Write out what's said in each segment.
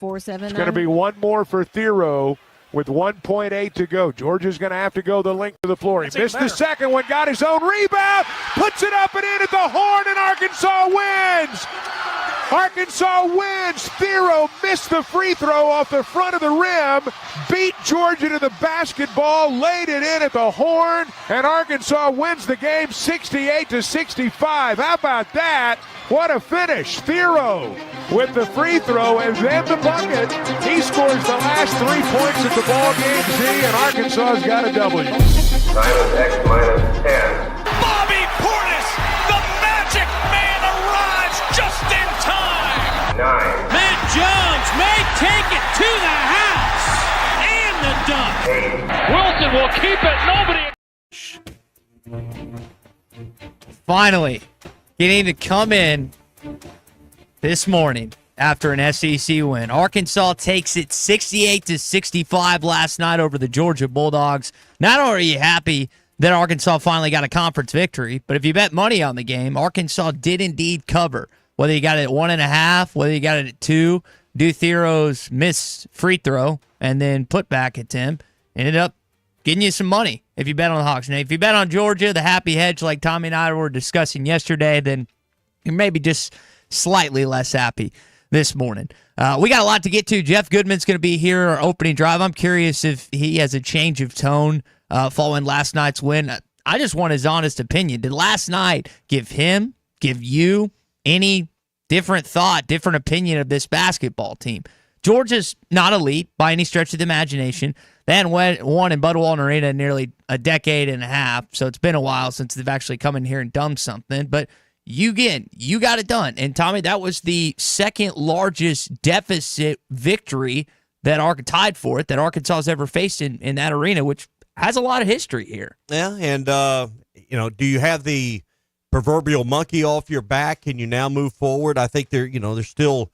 4-7. It's going to be one more for Thero with 1.8 to go. Georgia's going to have to go the length of the floor. He missed the second one, got his own rebound, puts it up and in at the horn, and Arkansas wins. Arkansas wins. Thero missed the free throw off the front of the rim, beat Georgia to the basketball, laid it in at the horn, and Arkansas wins the game 68-65. How about that? What a finish. Thero with the free throw and then the bucket. He scores the last 3 points at the ball game, Z, and Arkansas's got a W. -10. Bobby Portis, the magic man, arrives just in time. 9. Matt Jones may take it to the house and the dunk. 8. Wilson will keep it. Nobody. Finally, getting to come in this morning after an SEC win. Arkansas takes it 68-65 last night over the Georgia Bulldogs. Not only are you happy that Arkansas finally got a conference victory, but if you bet money on the game, Arkansas did indeed cover. Whether you got it at 1.5, whether you got it at 2, Thero's missed free throw and then put back at Tim ended up getting you some money if you bet on the Hawks. Now, if you bet on Georgia, the happy hedge like Tommy and I were discussing yesterday, then you're maybe just slightly less happy this morning. We got a lot to get to. Jeff Goodman's going to be here, our opening drive. I'm curious if he has a change of tone following last night's win. I just want his honest opinion. Did last night give you any different thought, different opinion of this basketball team? Georgia's not elite by any stretch of the imagination. They hadn't won in Bud Walton Arena in nearly a decade and a half, so it's been a while since they've actually come in here and done something. But you got it done. And, Tommy, that was the second largest deficit victory that tied for it that Arkansas has ever faced in that arena, which has a lot of history here. Yeah, and, do you have the proverbial monkey off your back? Can you now move forward? I think there's still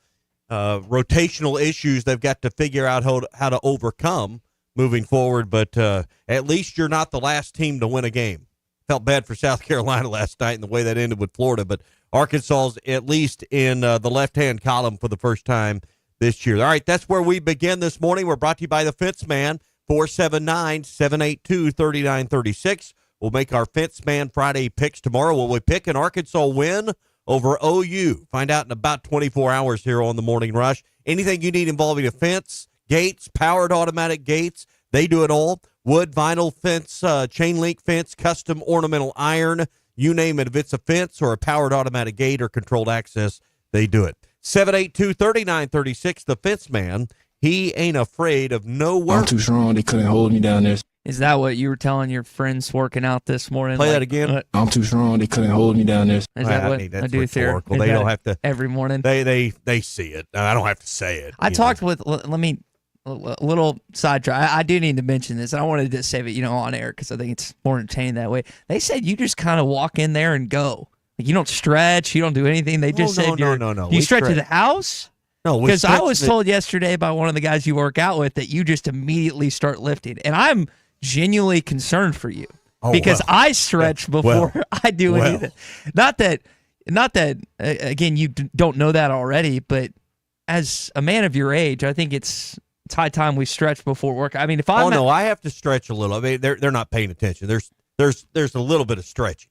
rotational issues they've got to figure out how to overcome moving forward, but at least you're not the last team to win a game. Felt bad for South Carolina last night and the way that ended with Florida, but Arkansas's at least in the left-hand column for the first time this year. All right, that's where we begin this morning. We're brought to you by the Fence Man, 479-782-3936. We'll make our Fence Man Friday picks tomorrow. Will we pick an Arkansas win over OU? Find out in about 24 hours here on the Morning Rush. Anything you need involving a fence, gates, powered automatic gates, they do it all. Wood, vinyl fence, chain link fence, custom ornamental iron, you name it. If it's a fence or a powered automatic gate or controlled access, they do it. 782-3936, the Fence Man. He ain't afraid of no work. I'm too strong. They couldn't hold me down there. Is that what you were telling your friends working out this morning? Play that again. I'm too strong. They couldn't hold me down there. Is that what I do there? They don't have to. Every morning? They see it. I don't have to say it. I talked with, let me, a little sidetrack. I do need to mention this. I wanted to save it, on air because I think it's more entertaining that way. They said you just kind of walk in there and go. Like you don't stretch. You don't do anything. They just said no. You stretch to the house? No, because I was told yesterday by one of the guys you work out with that you just immediately start lifting. And I'm genuinely concerned for you because I stretch before I do anything. Not that again, you don't know that already, but as a man of your age, I think it's high time we stretch before work. I mean, if I I have to stretch a little. I mean, they're not paying attention. There's a little bit of stretching,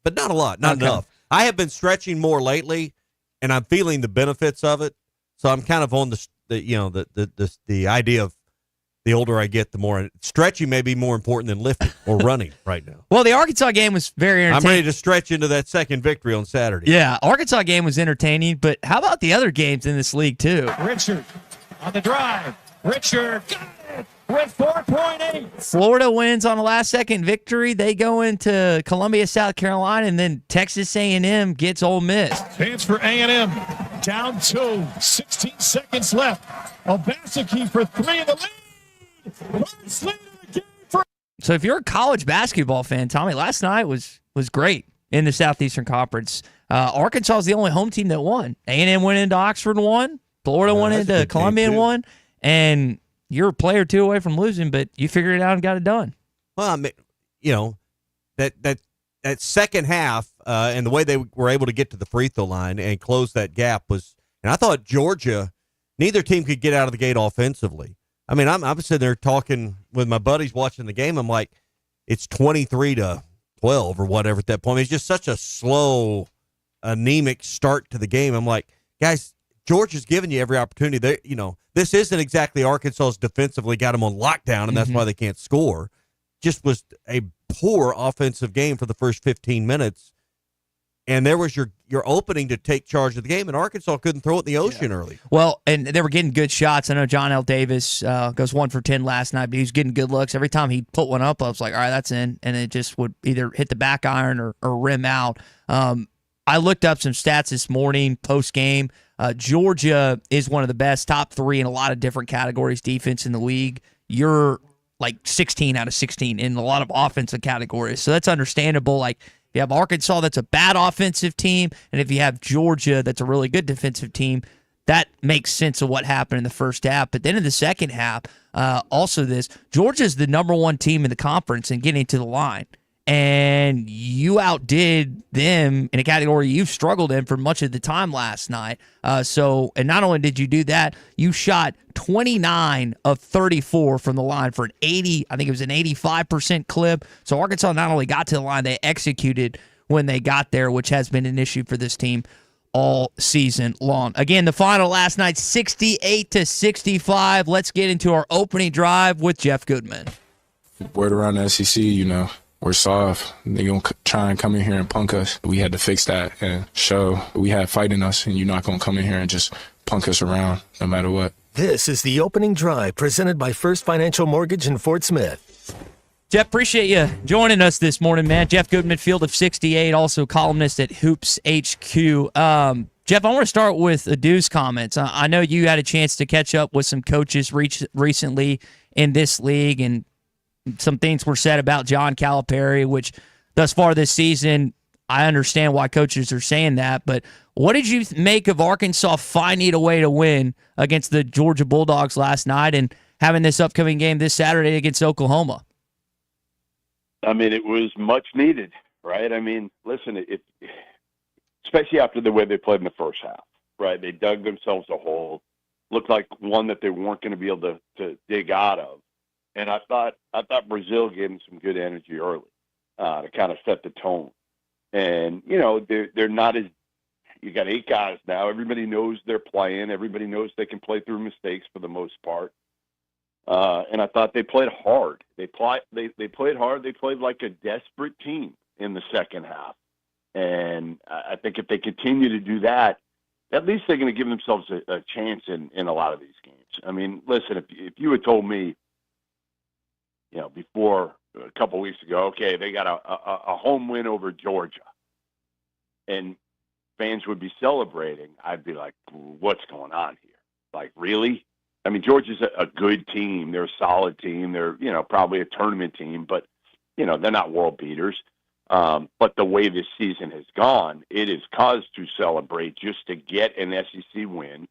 but not a lot, not enough. I have been stretching more lately, and I'm feeling the benefits of it. So I'm kind of on the idea of the older I get, the more stretching may be more important than lifting or running right now. Well, the Arkansas game was very entertaining. I'm ready to stretch into that second victory on Saturday. Yeah, Arkansas game was entertaining, but how about the other games in this league too? Richard on the drive. Richard got it with 4.8. Florida wins on a last-second victory. They go into Columbia, South Carolina, and then Texas A&M gets Ole Miss. Chance for A&M. Down 2. 16 seconds left. Obaseki for 3 in the lead. First lead of the game for. So if you're a college basketball fan, Tommy, last night was great in the Southeastern Conference. Arkansas is the only home team that won. A&M went into Oxford and won. Florida went into Columbia and won. And you're a player or two away from losing, but you figured it out and got it done. Well, I mean, that second half and the way they were able to get to the free throw line and close that gap was, and I thought Georgia neither team could get out of the gate offensively. I mean, I'm sitting there talking with my buddies watching the game. I'm like, it's 23-12 or whatever at that point. It's just such a slow, anemic start to the game. I'm like, guys, Georgia's giving you every opportunity. They, this isn't exactly Arkansas's defensively got them on lockdown, and that's why they can't score. Just was a poor offensive game for the first 15 minutes. And there was your opening to take charge of the game, and Arkansas couldn't throw it in the ocean early. Well, and they were getting good shots. I know John L. Davis goes 1 for 10 last night, but he was getting good looks. Every time he put one up, I was like, all right, that's in. And it just would either hit the back iron or rim out. I looked up some stats this morning post-game. Georgia is one of the best, top 3 in a lot of different categories, defense in the league. You're like 16 out of 16 in a lot of offensive categories. So that's understandable. Like, you have Arkansas, that's a bad offensive team, and if you have Georgia, that's a really good defensive team, that makes sense of what happened in the first half. But then in the second half, Georgia's the number 1 team in the conference in getting to the line. And you outdid them in a category you've struggled in for much of the time last night. And not only did you do that, you shot 29 of 34 from the line for an 85% clip. So Arkansas not only got to the line, they executed when they got there, which has been an issue for this team all season long. Again, the final last night, 68-65. Let's get into our opening drive with Jeff Goodman. Word around the SEC, we're soft. They're going to try and come in here and punk us. We had to fix that and show we had fight in us, and you're not going to come in here and just punk us around no matter what. This is the opening drive presented by First Financial Mortgage in Fort Smith. Jeff, appreciate you joining us this morning, man. Jeff Goodman, Field of 68, also columnist at Hoops HQ. Jeff, I want to start with Adu's comments. I know you had a chance to catch up with some coaches recently in this league, and some things were said about John Calipari, which thus far this season, I understand why coaches are saying that. But what did you make of Arkansas finding a way to win against the Georgia Bulldogs last night and having this upcoming game this Saturday against Oklahoma? I mean, it was much needed, right? I mean, listen, especially after the way they played in the first half, right? They dug themselves a hole, looked like one that they weren't going to be able to dig out of. And I thought Brazil gave them some good energy early to kind of set the tone. And, they're not as – you got 8 guys now. Everybody knows they're playing. Everybody knows they can play through mistakes for the most part. And I thought they played hard. They played hard. They played like a desperate team in the second half. And I think if they continue to do that, at least they're going to give themselves a chance in a lot of these games. I mean, listen, if you had told me, before a couple of weeks ago, okay, they got a home win over Georgia, and fans would be celebrating, I'd be like, what's going on here? Like, really? I mean, Georgia's a good team. They're a solid team. They're, probably a tournament team, but, they're not world beaters. But the way this season has gone, it is cause to celebrate just to get an SEC win.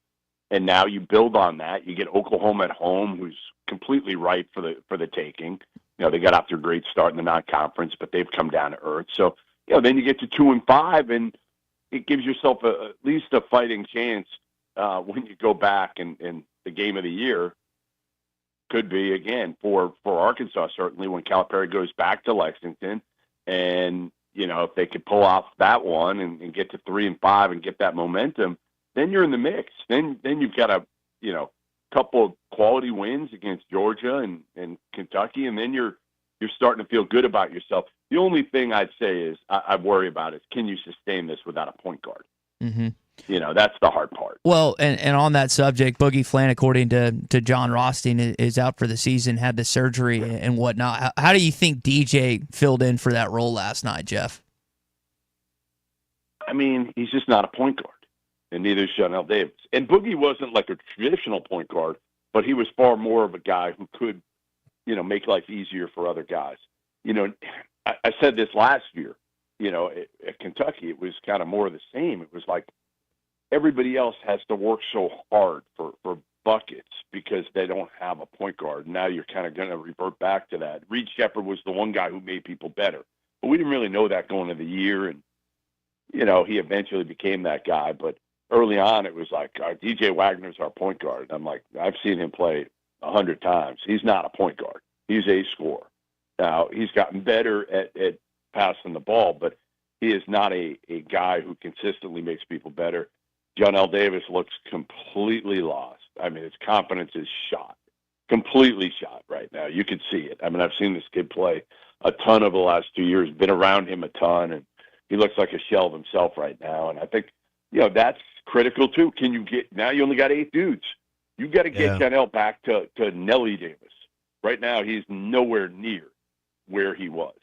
And now you build on that. You get Oklahoma at home, who's completely ripe for the taking. They got off to a great start in the non-conference, but they've come down to earth. So, then you get to 2-5, and it gives yourself at least a fighting chance when you go back and the game of the year could be, again, for Arkansas, certainly, when Calipari goes back to Lexington. And, if they could pull off that one and get to 3-5 and get that momentum, then you're in the mix. Then you've got a couple of quality wins against Georgia and Kentucky, and then you're starting to feel good about yourself. The only thing I'd say is I worry about is, can you sustain this without a point guard? Mm-hmm. That's the hard part. Well, and on that subject, Boogie Flan, according to John Rothstein, is out for the season, had the surgery and whatnot. How do you think DJ filled in for that role last night, Jeff? I mean, he's just not a point guard. And neither is John L. Davis. And Boogie wasn't like a traditional point guard, but he was far more of a guy who could, make life easier for other guys. I said this last year, at Kentucky, it was kind of more of the same. It was like everybody else has to work so hard for buckets because they don't have a point guard. Now you're kind of going to revert back to that. Reed Sheppard was the one guy who made people better, but we didn't really know that going into the year. And, he eventually became that guy, but early on, it was like DJ Wagner's our point guard. I'm like, I've seen him play 100 times. He's not a point guard. He's a scorer. Now, he's gotten better at passing the ball, but he is not a guy who consistently makes people better. Jonell Davis looks completely lost. I mean, his confidence is shot, completely shot right now. You can see it. I mean, I've seen this kid play a ton over the last 2 years, been around him a ton, and he looks like a shell of himself right now. And I think, that's critical too. Can you get, now you only got 8 dudes. You got to get Jonell back to Nelly Davis. Right now, he's nowhere near where he was.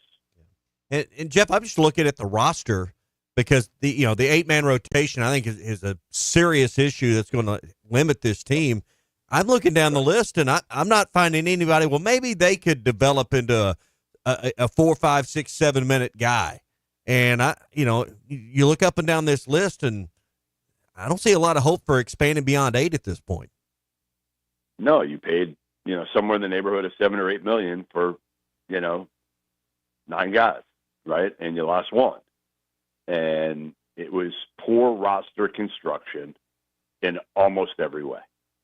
And Jeff, I'm just looking at the roster because the 8-man rotation, I think, is a serious issue that's going to limit this team. I'm looking down the list, and I'm not finding anybody. Well, maybe they could develop into a 4, 5, 6, 7 minute guy. And you look up and down this list, and I don't see a lot of hope for expanding beyond 8 at this point. No, you paid somewhere in the neighborhood of $7 or $8 million for 9 guys, right? And you lost 1. And it was poor roster construction in almost every way.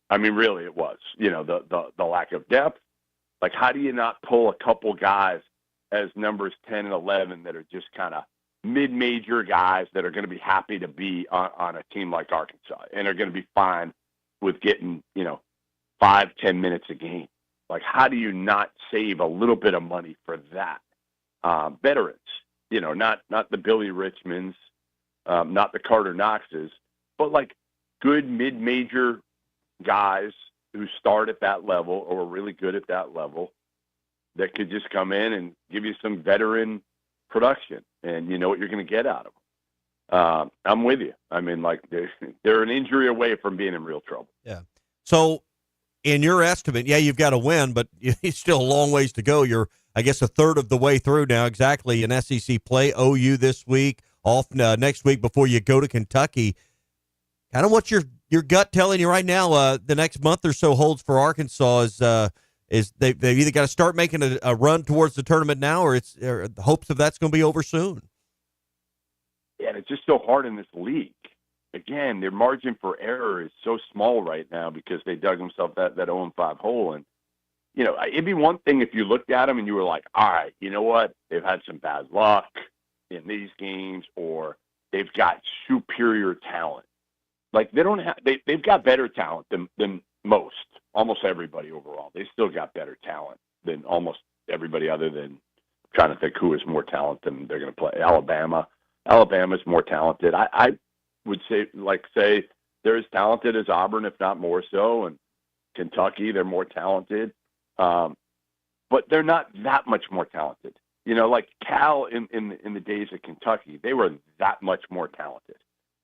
I mean, really, it was. The lack of depth. Like, how do you not pull a couple guys as numbers 10 and 11 that are just kind of mid-major guys that are going to be happy to be on a team like Arkansas and are going to be fine with getting 5-10 minutes a game? Like, how do you not save a little bit of money for that? Veterans, not the Billy Richmonds, not the Carter Knoxes, but like good mid-major guys who start at that level or are really good at that level that could just come in and give you some veteran production, and you know what you're going to get out of them. I'm with you. I mean, like, they're an injury away from being in real trouble. Yeah. So, in your estimate, you've got to win, but it's still a long ways to go. You're, I guess, a third of the way through now, exactly, in SEC play. OU this week, off next week before you go to Kentucky. Kind of what's your gut telling you right now? The next month or so holds for Arkansas is they've either got to start making a run towards the tournament now, or the hopes of that's going to be over soon. Yeah, it's just so hard in this league. Again, their margin for error is so small right now because they dug themselves that 0-5 hole. And, it'd be one thing if you looked at them and you were like, all right, you know what? They've had some bad luck in these games, or they've got superior talent. Like, they've got better talent than almost everybody overall. They still got better talent than almost everybody, other than trying to think who is more talented than they're going to play. Alabama's more talented. I would say they're as talented as Auburn, if not more so, and Kentucky, they're more talented. But they're not that much more talented. Like Cal in the days of Kentucky, they were that much more talented.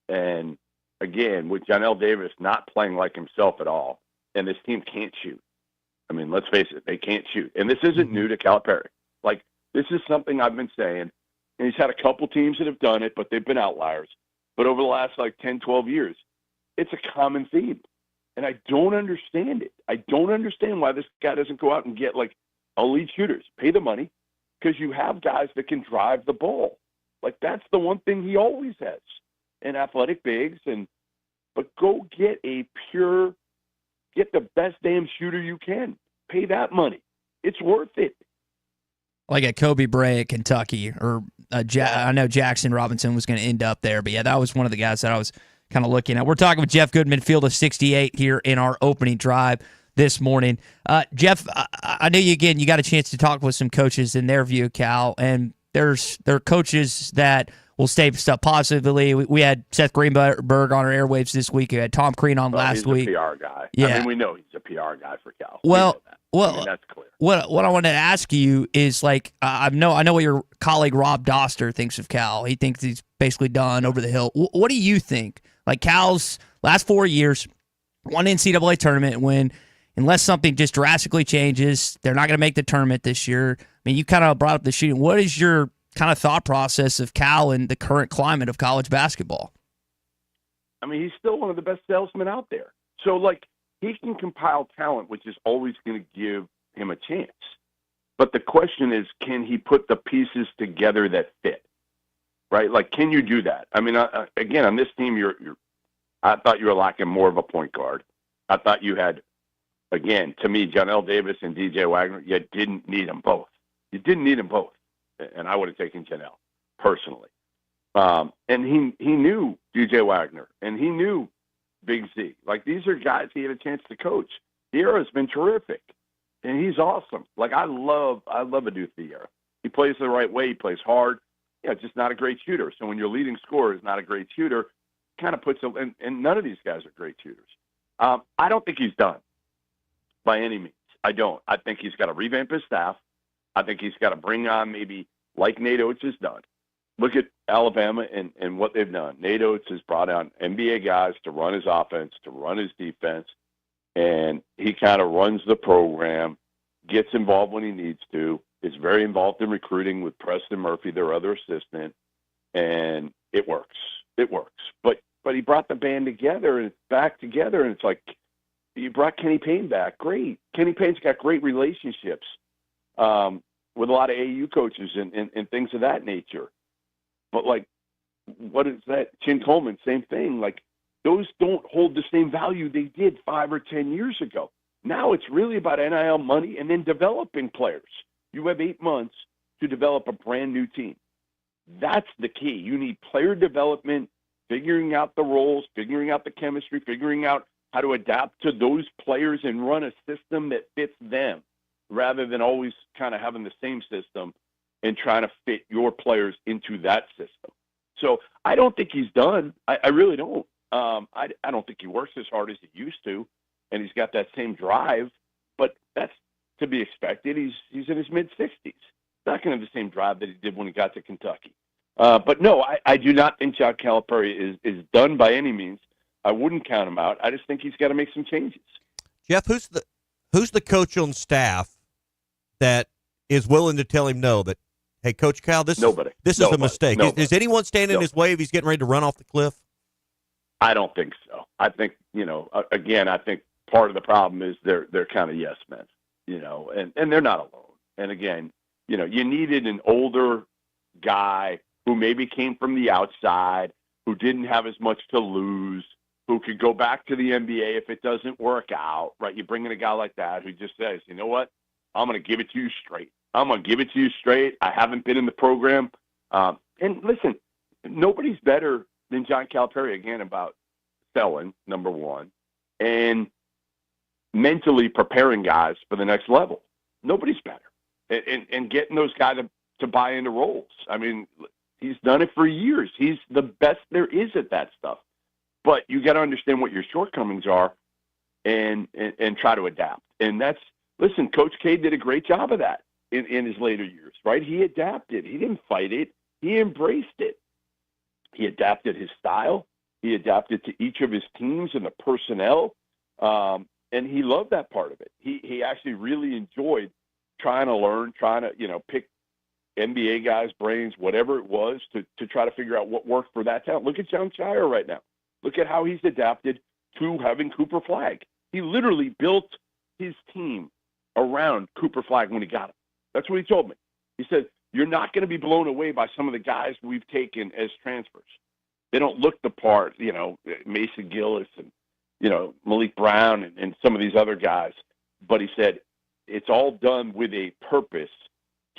And again, with Jonell Davis not playing like himself at all, and this team can't shoot. I mean, let's face it, they can't shoot. And this isn't new to Calipari. Like, this is something I've been saying, and he's had a couple teams that have done it, but they've been outliers. But over the last 10, 12 years, it's a common theme. And I don't understand it. I don't understand why this guy doesn't go out and get elite shooters. Pay the money, because you have guys that can drive the ball. Like, that's the one thing he always has. And athletic bigs, but go get the best damn shooter you can. Pay that money. It's worth it. Like a Kobe Bray at Kentucky, or I know Jackson Robinson was going to end up there, but that was one of the guys that I was kind of looking at. We're talking with Jeff Goodman, field of 68 here in our opening drive this morning. Jeff, I know you got a chance to talk with some coaches in their view, Cal, and there are coaches that will stay stuff positively. We had Seth Greenberg on our airwaves this week. We had Tom Crean on last week. He's a PR guy. Yeah. I mean, we know he's a PR guy for Cal. Well, that's clear. What I wanted to ask you is, I know what your colleague Rob Doster thinks of Cal. He thinks he's basically done, over the hill. What do you think? Like, Cal's last 4 years, one NCAA tournament win. Unless something just drastically changes, they're not going to make the tournament this year. I mean, you kind of brought up the shooting. What is your kind of thought process of Cal and the current climate of college basketball? I mean, he's still one of the best salesmen out there. So, he can compile talent, which is always going to give him a chance. But the question is, can he put the pieces together that fit? Right? Like, can you do that? I mean, again, on this team, I thought you were lacking more of a point guard. I thought you had, again, to me, Janelle Davis and DJ Wagner, you didn't need them both. You didn't need them both. And I would have taken Janelle, personally. And he knew DJ Wagner, and he knew Big Z. Like, these are guys he had a chance to coach. Thierra's been terrific, and he's awesome. Like, I love Adu Thierra. He plays the right way. He plays hard. Yeah, just not a great shooter. So when your leading scorer is not a great shooter, kind of puts and none of these guys are great shooters. I don't think he's done by any means. I don't. I think he's got to revamp his staff. I think he's got to bring on maybe like Nate Oates has done. Look at Alabama and what they've done. Nate Oates has brought on NBA guys to run his offense, to run his defense, and he kind of runs the program, gets involved when he needs to, is very involved in recruiting with Preston Murphy, their other assistant, and it works. It works. But he brought the band together and back together, and it's like, you brought Kenny Payne back. Great. Kenny Payne's got great relationships with a lot of AU coaches and things of that nature. But, like, what is that? Chin Coleman, same thing. Like, those don't hold the same value they did 5 or 10 years ago. Now it's really about NIL money and then developing players. You have 8 months to develop a brand new team. That's the key. You need player development, figuring out the roles, figuring out the chemistry, figuring out how to adapt to those players and run a system that fits them rather than always kind of having the same system and trying to fit your players into that system. So I don't think he's done. I really don't. I don't think he works as hard as he used to, and he's got that same drive, but that's to be expected. He's in his mid-60s. Not going to have the same drive that he did when he got to Kentucky. But no, I do not think John Calipari is done by any means. I wouldn't count him out. I just think he's got to make some changes. Jeff, who's the coach on staff that is willing to tell him no, that, hey, Coach Cal, this is a mistake? Is anyone standing in his way if he's getting ready to run off the cliff? I don't think so. I think, again, I think part of the problem is they're kind of yes men, and they're not alone. And again, you needed an older guy who maybe came from the outside, who didn't have as much to lose, who could go back to the NBA if it doesn't work out, right? You bring in a guy like that who just says, you know what? I'm going to give it to you straight. I'm going to give it to you straight. I haven't been in the program. And listen, nobody's better than John Calipari, again, about selling, number one, and mentally preparing guys for the next level. Nobody's better. And getting those guys to buy into roles. I mean, he's done it for years. He's the best there is at that stuff. But you got to understand what your shortcomings are and try to adapt. And listen, Coach K did a great job of that in his later years, right? He adapted. He didn't fight it. He embraced it. He adapted his style. He adapted to each of his teams and the personnel. And he loved that part of it. He actually really enjoyed trying to learn, trying to, pick NBA guys' brains, whatever it was, to try to figure out what worked for that talent. Look at John Shire right now. Look at how he's adapted to having Cooper Flagg. He literally built his team around Cooper Flagg when he got him. That's what he told me. He said, you're not going to be blown away by some of the guys we've taken as transfers. They don't look the part, Mason Gillis and, Malik Brown and some of these other guys. But he said, it's all done with a purpose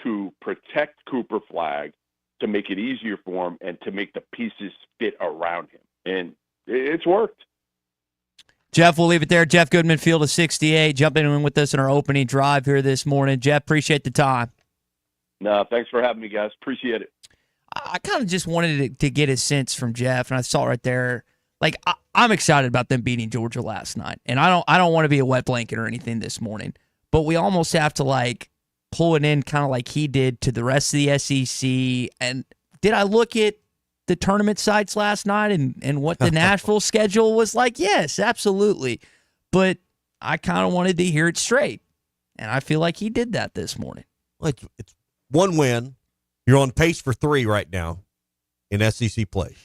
to protect Cooper Flagg, to make it easier for him, and to make the pieces fit around him. And it's worked. Jeff, we'll leave it there. Jeff Goodman, Field of 68, jumping in with us in our opening drive here this morning. Jeff, appreciate the time. No, thanks for having me, guys. Appreciate it. I kind of just wanted to get a sense from Jeff, and I saw right there. Like, I'm excited about them beating Georgia last night, and I don't want to be a wet blanket or anything this morning, but we almost have to pull it in kind of like he did to the rest of the SEC. And did I look at the tournament sites last night and what the Nashville schedule was like? Yes, absolutely. But I kind of wanted to hear it straight, and I feel like he did that this morning. Well, it's one win. You're on pace for 3 right now in SEC play.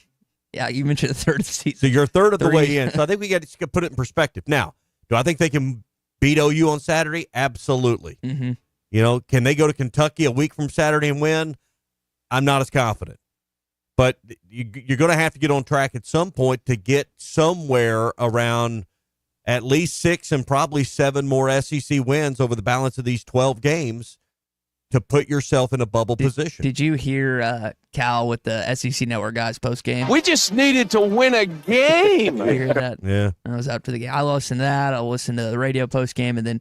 Yeah, you mentioned a third of the season. So you're a third of the way in. So I think we got to put it in perspective. Now, do I think they can beat OU on Saturday? Absolutely. Mm-hmm. Can they go to Kentucky a week from Saturday and win? I'm not as confident. but you're going to have to get on track at some point to get somewhere around at least 6 and probably 7 more SEC wins over the balance of these 12 games to put yourself in a bubble position. Did you hear Cal with the SEC Network guys post game? We just needed to win a game. You hear that? Yeah. I was after the game. I listened to that. I listened to the radio post game, and then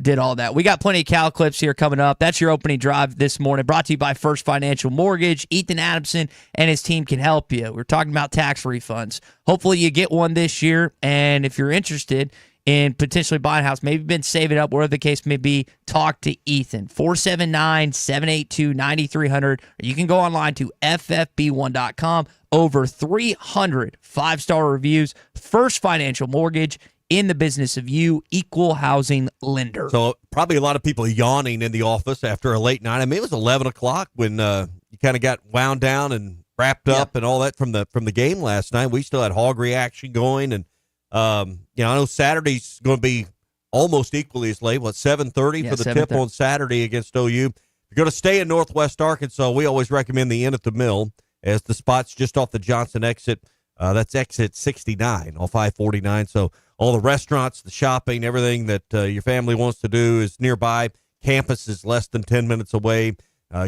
did all that. We got plenty of Cal clips here coming up. That's your opening drive this morning, brought to you by First Financial Mortgage. Ethan Adamson and his team can help you. We're talking about tax refunds. Hopefully you get one this year, and if you're interested in potentially buying a house, maybe been saving up, whatever the case may be, talk to Ethan. 479-782-9300. Or you can go online to ffb1.com. Over 300 5-star reviews. First Financial Mortgage, in the business of you, equal housing lender. So probably a lot of people yawning in the office after a late night. I mean, it was 11 o'clock when you kind of got wound down and wrapped up and all that from the game last night. We still had hog reaction going, and I know Saturday's going to be almost equally as late. 7:30 for the tip on Saturday against OU. If you're going to stay in Northwest Arkansas, we always recommend the Inn at the Mill, as the spot's just off the Johnson exit. That's exit 69 off I-49. So all the restaurants, the shopping, everything that your family wants to do is nearby. Campus is less than 10 minutes away.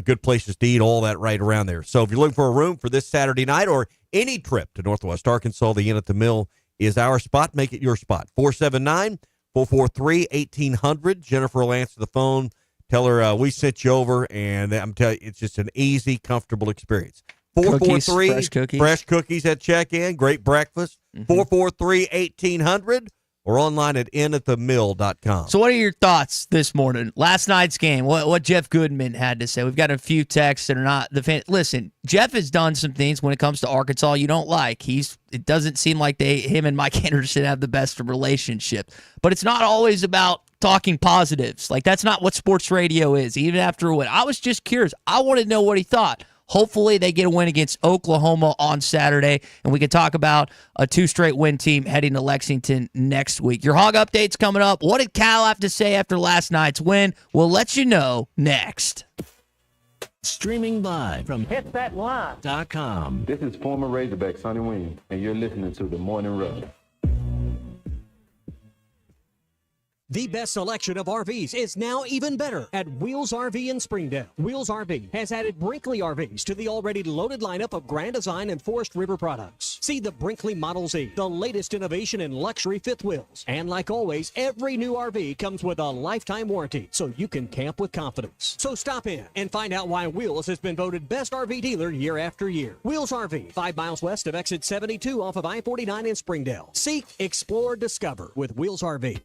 Good places to eat, all that right around there. So if you're looking for a room for this Saturday night or any trip to Northwest Arkansas, the Inn at the Mill is our spot. Make it your spot. 479-443-1800. Jennifer will answer the phone. Tell her we sent you over, and I'm telling you, it's just an easy, comfortable experience. 443 fresh cookies at check-in. Great breakfast. 443-1800 or online at inatthemill.com. So what are your thoughts this morning? Last night's game, what Jeff Goodman had to say. We've got a few texts that are not the fan. Listen, Jeff has done some things when it comes to Arkansas you don't like. It doesn't seem like him and Mike Anderson have the best of relationships. But it's not always about talking positives. Like, that's not what sports radio is, even after a win. I was just curious. I wanted to know what he thought. Hopefully they get a win against Oklahoma on Saturday, and we can talk about a 2 straight win team heading to Lexington next week. Your Hog Update's coming up. What did Cal have to say after last night's win? We'll let you know next. Streaming live from hitthatline.com. This is former Razorback Sonny Williams, and you're listening to The Morning Rush. The best selection of RVs is now even better at Wheels RV in Springdale. Wheels RV has added Brinkley RVs to the already loaded lineup of Grand Design and Forest River products. See the Brinkley Model Z, the latest innovation in luxury fifth wheels. And like always, every new RV comes with a lifetime warranty, so you can camp with confidence. So stop in and find out why Wheels has been voted best RV dealer year after year. Wheels RV, 5 miles west of exit 72 off of I-49 in Springdale. Seek, explore, discover with Wheels RV.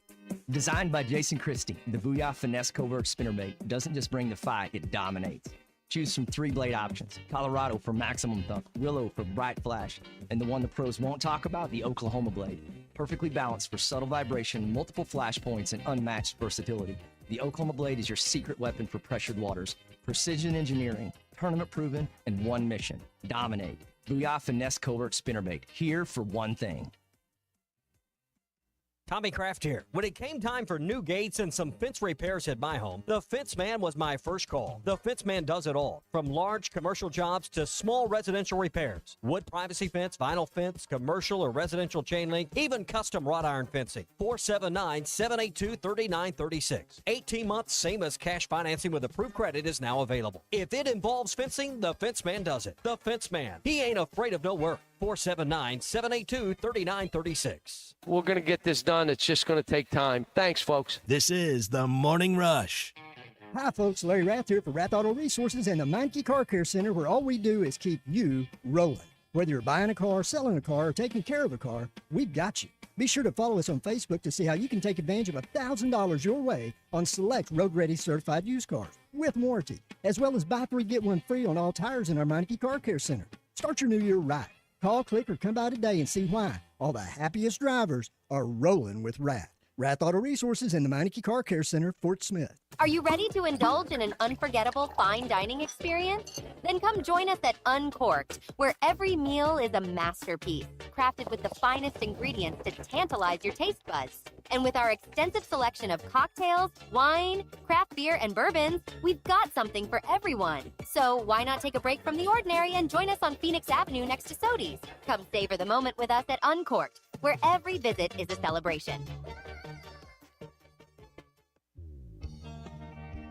Designed by Jason Christie, the Booyah Finesse Covert Spinnerbait doesn't just bring the fight, it dominates. Choose from 3 blade options: Colorado for maximum thump, Willow for bright flash, and the one the pros won't talk about, the Oklahoma blade. Perfectly balanced for subtle vibration, multiple flash points, and unmatched versatility. The Oklahoma blade is your secret weapon for pressured waters. Precision engineering, tournament proven, and one mission: dominate. Booyah Finesse Covert Spinnerbait, here for one thing. Tommy Kraft here. When it came time for new gates and some fence repairs at my home, the Fence Man was my first call. The Fence Man does it all, from large commercial jobs to small residential repairs. Wood privacy fence, vinyl fence, commercial or residential chain link, even custom wrought iron fencing. 479-782-3936. 18 months, same as cash financing with approved credit, is now available. If it involves fencing, the Fence Man does it. The Fence Man. He ain't afraid of no work. 479-782-3936. We're going to get this done. It's just going to take time. Thanks, folks. This is The Morning Rush. Hi, folks. Larry Rath here for Rath Auto Resources and the Meineke Car Care Center, where all we do is keep you rolling. Whether you're buying a car, selling a car, or taking care of a car, we've got you. Be sure to follow us on Facebook to see how you can take advantage of $1,000 your way on select road-ready certified used cars with warranty, as well as buy 3, get 1 free on all tires in our Meineke Car Care Center. Start your new year right. Call, click, or come by today and see why all the happiest drivers are rolling with Rath. Rath Auto Resources and the Meineke Car Care Center, Fort Smith. Are you ready to indulge in an unforgettable fine dining experience? Then come join us at Uncorked, where every meal is a masterpiece, crafted with the finest ingredients to tantalize your taste buds. And with our extensive selection of cocktails, wine, craft beer, and bourbons, we've got something for everyone. So why not take a break from the ordinary and join us on Phoenix Avenue next to Sodi's? Come savor the moment with us at Uncorked, where every visit is a celebration.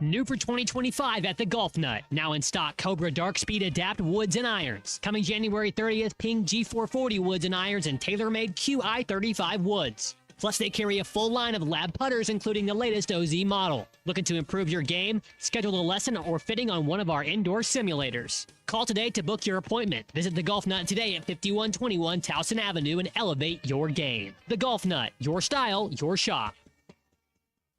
New for 2025 at the Golf Nut. Now in stock, Cobra Dark Speed Adapt Woods and Irons. Coming January 30th, Ping G440 Woods and Irons and TaylorMade QI35 Woods. Plus, they carry a full line of lab putters, including the latest OZ model. Looking to improve your game? Schedule a lesson or fitting on one of our indoor simulators. Call today to book your appointment. Visit the Golf Nut today at 5121 Towson Avenue and elevate your game. The Golf Nut, your style, your shop.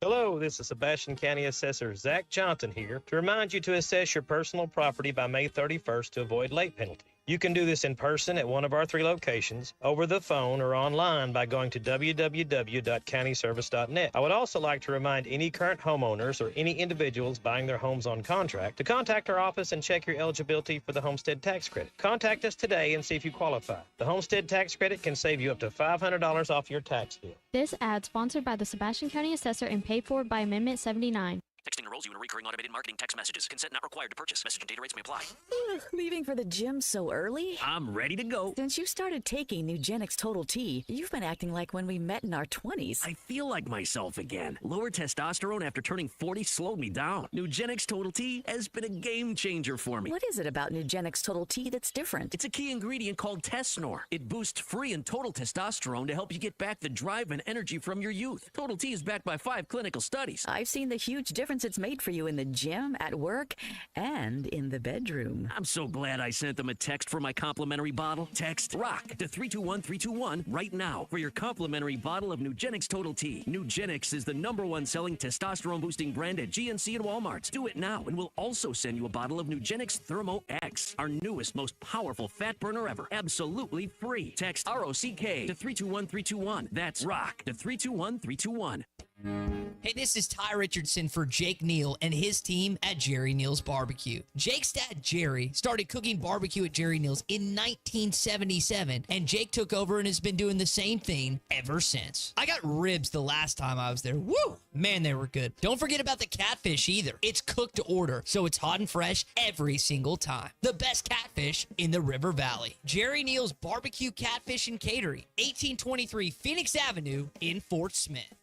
Hello, this is Sebastian County Assessor Zach Johnson here to remind you to assess your personal property by May 31st to avoid late penalty. You can do this in person at one of our 3 locations, over the phone, or online by going to www.countyservice.net. I would also like to remind any current homeowners or any individuals buying their homes on contract to contact our office and check your eligibility for the homestead tax credit. Contact us today and see if you qualify. The homestead tax credit can save you up to $500 off your tax bill. This ad sponsored by the Sebastian County Assessor and paid for by Amendment 79. Texting enrolls you in recurring automated marketing text messages. Consent not required to purchase. Message and data rates may apply. Leaving for the gym so early? I'm ready to go. Since you started taking Nugenix Total T, you've been acting like when we met in our 20s. I feel like myself again. Lower testosterone after turning 40 slowed me down. Nugenix Total T has been a game changer for me. What is it about Nugenix Total T that's different? It's a key ingredient called Tesnor. It boosts free and total testosterone to help you get back the drive and energy from your youth. Total T is backed by 5 clinical studies. I've seen the huge difference it's made for you in the gym, at work, and in the bedroom. I'm so glad I sent them a text for my complimentary bottle. Text ROCK to 321321 right now for your complimentary bottle of Nugenix Total T. Nugenix is the #1 selling testosterone boosting brand at GNC and Walmart. Do it now, and we'll also send you a bottle of Nugenix Thermo X, our newest, most powerful fat burner ever. Absolutely free. Text ROCK to 321321. That's ROCK to 321321. Hey, this is Ty Richardson for Jake Neal and his team at Jerry Neal's Barbecue. Jake's dad, Jerry, started cooking barbecue at Jerry Neal's in 1977, and Jake took over and has been doing the same thing ever since. I got ribs the last time I was there. Woo! Man, they were good. Don't forget about the catfish either. It's cooked to order, so it's hot and fresh every single time. The best catfish in the River Valley. Jerry Neal's Barbecue, Catfish, and Catering, 1823 Phoenix Avenue in Fort Smith.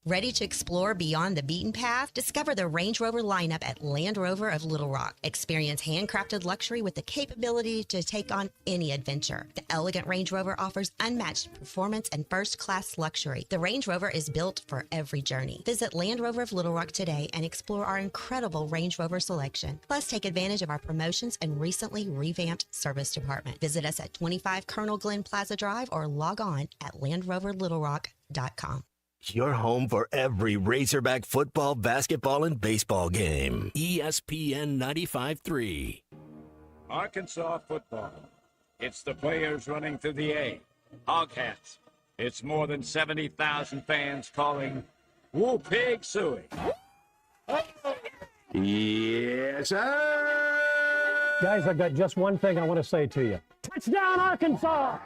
Ready to explore beyond the beaten path? Discover the Range Rover lineup at Land Rover of Little Rock. Experience handcrafted luxury with the capability to take on any adventure. The elegant Range Rover offers unmatched performance and first-class luxury. The Range Rover is built for every journey. Visit Land Rover of Little Rock today and explore our incredible Range Rover selection. Plus, take advantage of our promotions and recently revamped service department. Visit us at 25 Colonel Glenn Plaza Drive or log on at LandRoverLittleRock.com. Your home for every Razorback football, basketball, and baseball game. ESPN 95.3. Arkansas football. It's the players running through the A. Hogcats. It's more than 70,000 fans calling Woo Pig Suey. Yes, sir. Guys, I've got just one thing I want to say to you. Touchdown, Arkansas!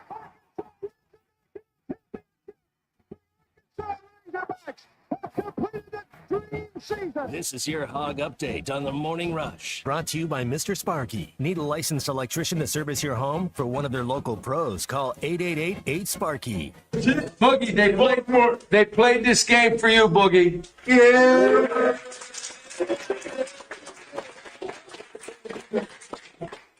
This is your Hog Update on the Morning Rush. Brought to you by Mr. Sparky. Need a licensed electrician to service your home? For one of their local pros, call 888-8-SPARKY. Boogie, they played this game for you, Boogie. Yeah.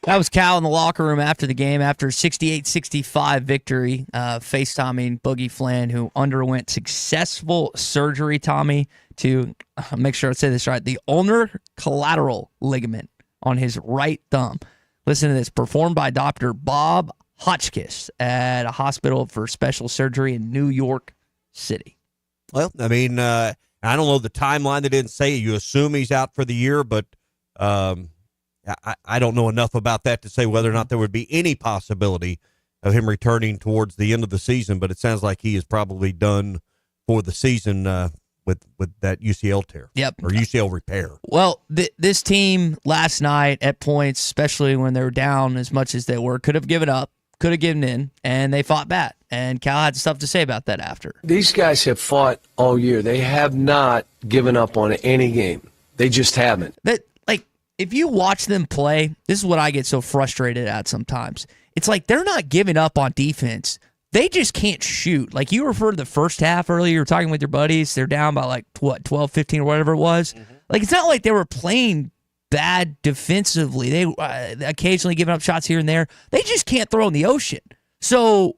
That was Cal in the locker room after the game, after a 68-65 victory, FaceTiming Boogie Flynn, who underwent successful surgery, Tommy, to make sure I say this right, the ulnar collateral ligament on his right thumb. Listen to this, performed by Dr. Bob Hotchkiss at a hospital for special surgery in New York City. Well, I mean, I don't know the timeline. They didn't say. You assume he's out for the year, but I don't know enough about that to say whether or not there would be any possibility of him returning towards the end of the season, but it sounds like he is probably done for the season. with that UCL tear. Yep. Or UCL repair. Well, this team last night at points, especially when they were down as much as they were, could have given up, could have given in, and they fought back. And Cal had stuff to say about that after. These guys have fought all year. They have not given up on any game. They just haven't. If you watch them play, this is what I get so frustrated at sometimes. It's like they're not giving up on defense. They just can't shoot. Like you referred to the first half earlier, you were talking with your buddies. They're down by 12, 15 or whatever it was. Mm-hmm. Like it's not like they were playing bad defensively. They occasionally giving up shots here and there. They just can't throw in the ocean. So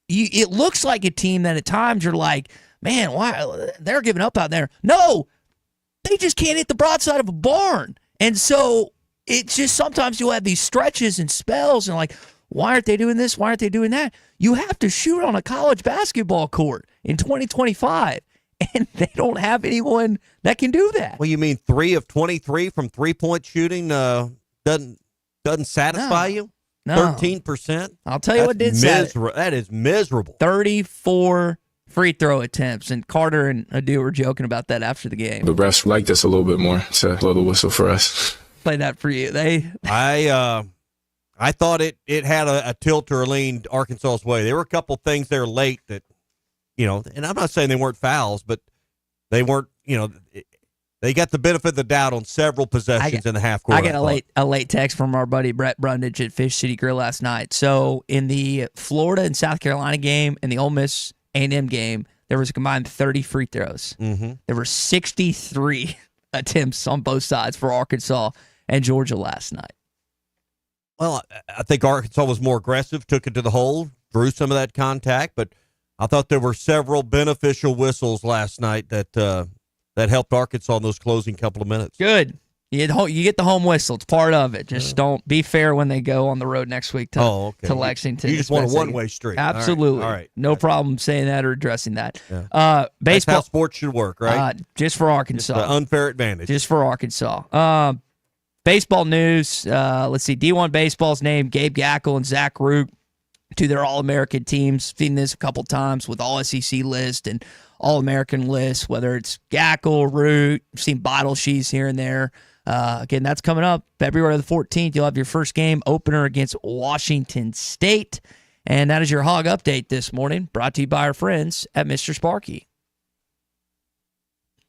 it looks like a team that at times you're like, man, why they're giving up out there. No, they just can't hit the broadside of a barn. And so it's just sometimes you'll have these stretches and spells and like, why aren't they doing this? Why aren't they doing that? You have to shoot on a college basketball court in 2025, and they don't have anyone that can do that. Well, you mean 3 of 23 from three-point shooting doesn't satisfy you? No. 13%? I'll tell you what did satisfy. That is miserable. 34 free throw attempts, and Carter and Adu were joking about that after the game. The refs liked us a little bit more to blow the whistle for us. Play that for you. I thought it had a tilt or a lean Arkansas's way. There were a couple things there late that, and I'm not saying they weren't fouls, but they weren't, they got the benefit of the doubt on several possessions in the half court. I got a late text from our buddy Brett Brundage at Fish City Grill last night. So in the Florida and South Carolina game and the Ole Miss A&M game, there was a combined 30 free throws. Mm-hmm. There were 63 attempts on both sides for Arkansas and Georgia last night. Well, I think Arkansas was more aggressive, took it to the hole, drew some of that contact, but I thought there were several beneficial whistles last night that helped Arkansas in those closing couple of minutes. Good. You get the home whistle. It's part of it. Just don't be fair when they go on the road next week to Lexington. You just want a one-way street. Absolutely. All right. No problem saying that or addressing that. Yeah. Baseball. That's how sports should work, right? Just for Arkansas. Just the unfair advantage. Just for Arkansas. Baseball news. Let's see. D1 Baseball's named Gabe Gackle and Zach Root to their All-American teams. Seen this a couple times with All-SEC list and All-American list, whether it's Gackle, Root. Seen bottle sheets here and there. Again, that's coming up February the 14th. You'll have your first game opener against Washington State. And that is your Hog Update this morning, brought to you by our friends at Mr. Sparky.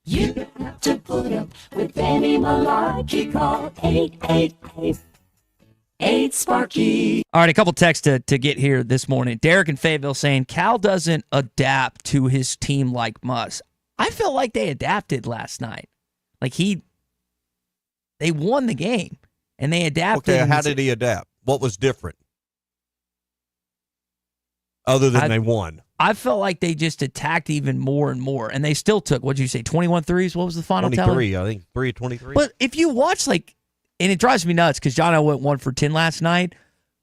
You don't have to put up with any malarkey. Call 888-8-SPARKY. All right, a couple texts to get here this morning. Derek in Fayetteville saying, Cal doesn't adapt to his team like Muss. I felt like they adapted last night. They won the game, and they adapted. Okay, how did he adapt? What was different? Other than they won. I felt like they just attacked even more and more, and they still took, what'd you say, 21 threes? What was the final tally? 23, I think. 3 of 23. But if you watch, and it drives me nuts because John went 1 for 10 last night,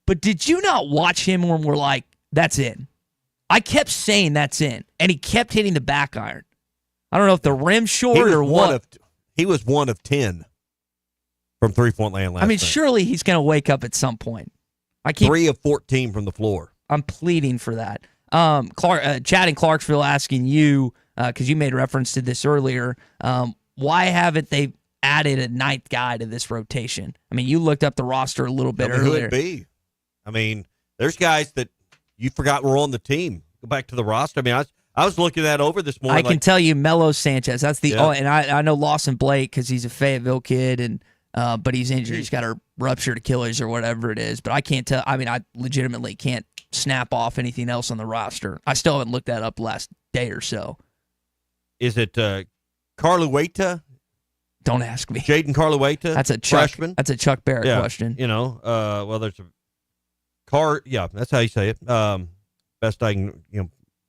but did you not watch him when we're like, that's in? I kept saying that's in, and he kept hitting the back iron. I don't know if the rim's short or what. He was 1 of 10 from three-point land last night. Surely he's going to wake up at some point. 3 of 14 from the floor. I'm pleading for that. Chad in Clarksville asking you, because you made reference to this earlier, why haven't they added a ninth guy to this rotation? You looked up the roster a little bit earlier. Who would it be? There's guys that you forgot were on the team. Go back to the roster. I was looking that over this morning. I can tell you Melo Sanchez. That's the and I know Lawson Blake because he's a Fayetteville kid, and but he's injured. He's got a ruptured Achilles or whatever it is. But I can't tell. I legitimately can't snap off anything else on the roster. I still haven't looked that up last day or so. Is it Carlueta? Don't ask me. Jaden Carlueta? That's a Chuck, freshman? That's a Chuck Barrett question. Well, there's a yeah, that's how you say it. Best I can,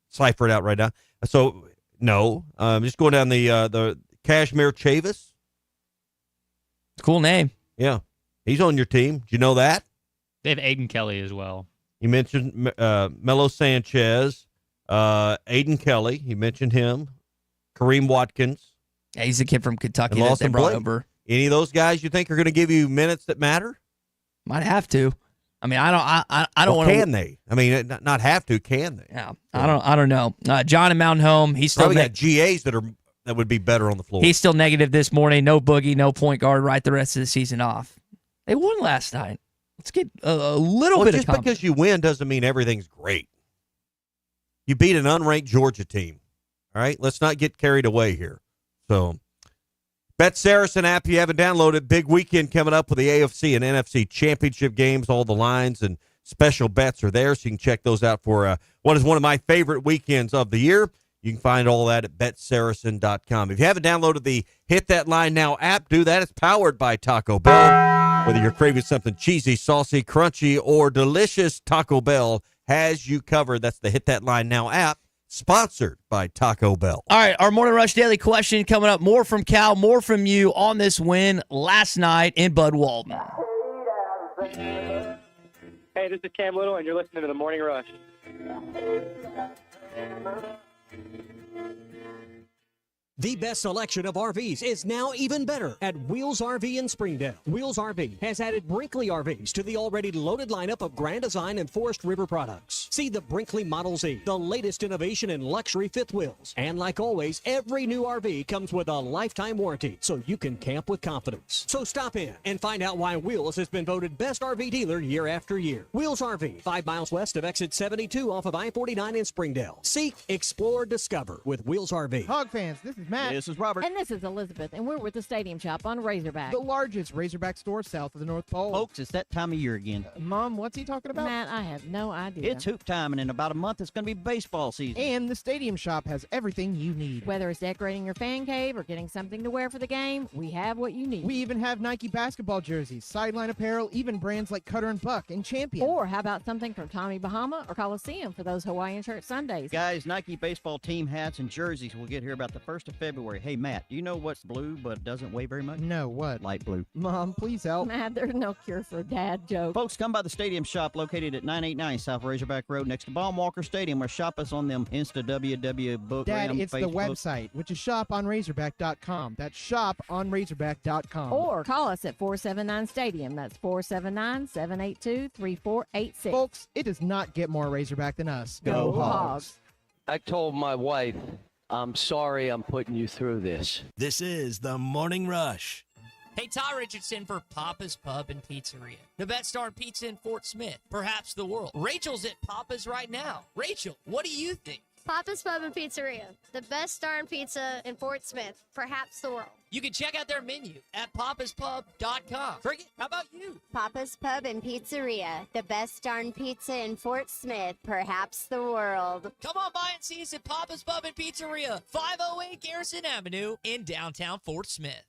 cipher it out right now. So, no. Just going down the Kashmir Chavis. Cool name. Yeah. He's on your team. Did you know that? They have Aiden Kelly as well. You mentioned Melo Sanchez, Aiden Kelly. You mentioned him. Kareem Watkins. Yeah, he's a kid from Kentucky that they brought over. Any of those guys you think are going to give you minutes that matter? Might have to. I don't want to. Can they? Not have to. Can they? Yeah, I don't know. John in Mountain Home. He's still probably got GAs that are that would be better on the floor. He's still negative this morning. No Boogie, no point guard. Write the rest of the season off. They won last night. Let's get a little bit of just because you win doesn't mean everything's great. You beat an unranked Georgia team. All right, let's not get carried away here. So, Bet Saracen app you haven't downloaded. Big weekend coming up with the AFC and NFC championship games. All the lines and special bets are there, so you can check those out for what is one of my favorite weekends of the year. You can find all that at betsaracen.com. If you haven't downloaded the Hit That Line Now app, do that. It's powered by Taco Bell. Whether you're craving something cheesy, saucy, crunchy, or delicious, Taco Bell has you covered. That's the Hit That Line Now app, sponsored by Taco Bell. All right, our Morning Rush Daily Question coming up. More from Cal, more from you on this win last night in Bud Walton. Hey, this is Cam Little, and you're listening to the Morning Rush. The best selection of RVs is now even better at Wheels RV in Springdale. Wheels RV has added Brinkley RVs to the already loaded lineup of Grand Design and Forest River products. See the Brinkley Model Z, the latest innovation in luxury fifth wheels. And like always, every new RV comes with a lifetime warranty, so you can camp with confidence. So stop in and find out why Wheels has been voted best RV dealer year after year. Wheels RV, 5 miles west of exit 72 off of I-49 in Springdale. Seek, explore, discover with Wheels RV. Hog fans, this is Matt. This is Robert. And this is Elizabeth, and we're with the Stadium Shop on Razorback. The largest Razorback store south of the North Pole. Folks, it's that time of year again. Mom, what's he talking about? Matt, I have no idea. It's hoop time, and in about a month, it's going to be baseball season. And the Stadium Shop has everything you need. Whether it's decorating your fan cave or getting something to wear for the game, we have what you need. We even have Nike basketball jerseys, sideline apparel, even brands like Cutter and Buck and Champion. Or how about something from Tommy Bahama or Coliseum for those Hawaiian shirt Sundays? Guys, Nike baseball team hats and jerseys will get here about the 1st of February. Hey, Matt, do you know what's blue but doesn't weigh very much? No, what? Light blue. Mom, please help. Matt, there's no cure for a dad joke. Folks, come by the Stadium Shop located at 989 South Razorback Road next to Baum-Walker Stadium, or shop us on them Insta WW book. Dad, it's Facebook. the website, which is shoponrazorback.com. That's shoponrazorback.com. Or call us at 479 Stadium. That's 479-782-3486. Folks, it does not get more Razorback than us. Go Hogs. I told my wife, I'm sorry I'm putting you through this. This is the Morning Rush. Hey, Ty Richardson for Papa's Pub and Pizzeria. The best darn pizza in Fort Smith, perhaps the world. Rachel's at Papa's right now. Rachel, what do you think? Papa's Pub and Pizzeria, the best darn pizza in Fort Smith, perhaps the world. You can check out their menu at papaspub.com. Cricket, how about you? Papa's Pub and Pizzeria, the best darn pizza in Fort Smith, perhaps the world. Come on by and see us at Papa's Pub and Pizzeria, 508 Garrison Avenue in downtown Fort Smith.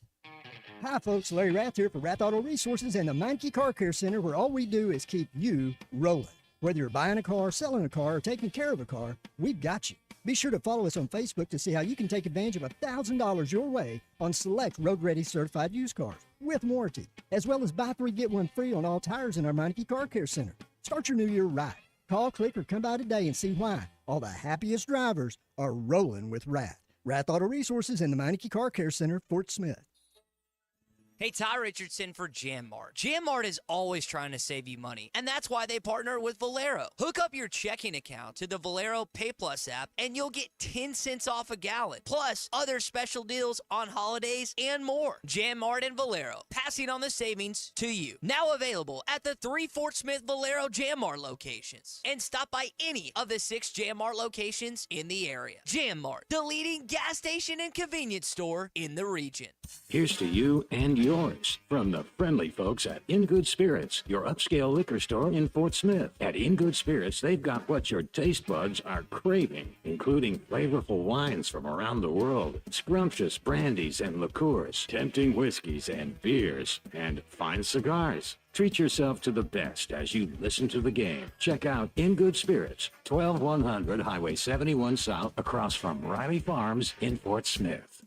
Hi, folks. Larry Rath here for Rath Auto Resources and the Meinke Car Care Center, where all we do is keep you rolling. Whether you're buying a car, selling a car, or taking care of a car, we've got you. Be sure to follow us on Facebook to see how you can take advantage of $1,000 your way on select road-ready certified used cars with warranty, as well as buy 3, get 1 free on all tires in our Meinke Car Care Center. Start your new year right. Call, click, or come by today and see why all the happiest drivers are rolling with Rath. Rath Auto Resources and the Meinke Car Care Center, Fort Smith. Hey, Ty Richardson for Jam Mart. Jam Mart is always trying to save you money, and that's why they partner with Valero. Hook up your checking account to the Valero Pay Plus app, and you'll get 10 cents off a gallon, plus other special deals on holidays and more. Jam Mart and Valero, passing on the savings to you. Now available at the 3 Fort Smith Valero Jam Mart locations. And stop by any of the 6 Jam Mart locations in the area. Jam Mart, the leading gas station and convenience store in the region. Here's to you and yours from the friendly folks at In Good Spirits, your upscale liquor store in Fort Smith. At In Good Spirits, they've got what your taste buds are craving, including flavorful wines from around the world, scrumptious brandies and liqueurs, tempting whiskeys and beers, and fine cigars. Treat yourself to the best as you listen to the game. Check out In Good Spirits, 12100 Highway 71 South, across from Riley Farms in Fort Smith.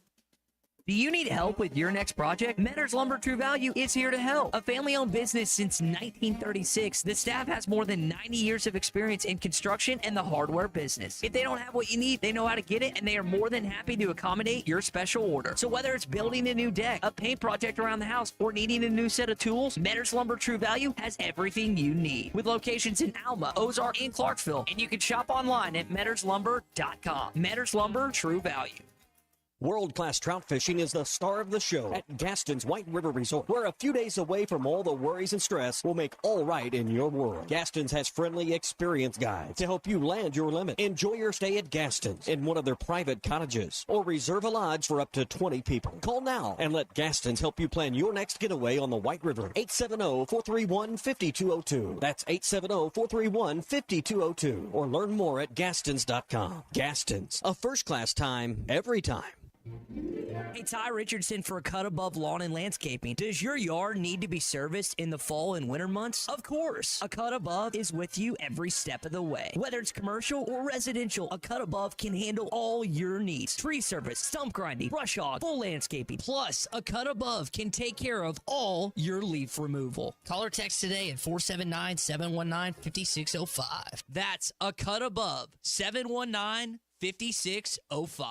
Do you need help with your next project? Metters Lumber True Value is here to help. A family-owned business since 1936, the staff has more than 90 years of experience in construction and the hardware business. If they don't have what you need, they know how to get it, and they are more than happy to accommodate your special order. So whether it's building a new deck, a paint project around the house, or needing a new set of tools, Metters Lumber True Value has everything you need. With locations in Alma, Ozark, and Clarksville, and you can shop online at metterslumber.com. Metters Lumber True Value. World-class trout fishing is the star of the show at Gaston's White River Resort, where a few days away from all the worries and stress will make all right in your world. Gaston's has friendly, experienced guides to help you land your limit. Enjoy your stay at Gaston's in one of their private cottages, or reserve a lodge for up to 20 people. Call now and let Gaston's help you plan your next getaway on the White River. 870-431-5202. That's 870-431-5202. Or learn more at Gastons.com. Gaston's, a first-class time, every time. Hey, Ty Richardson for Cut Above Lawn and Landscaping. Does your yard need to be serviced in the fall and winter months? Of course. A Cut Above is with you every step of the way. Whether it's commercial or residential, a Cut Above can handle all your needs. Tree service, stump grinding, brush hog, full landscaping. Plus, a Cut Above can take care of all your leaf removal. Call or text today at 479-719-5605. That's a Cut Above, 719-5605.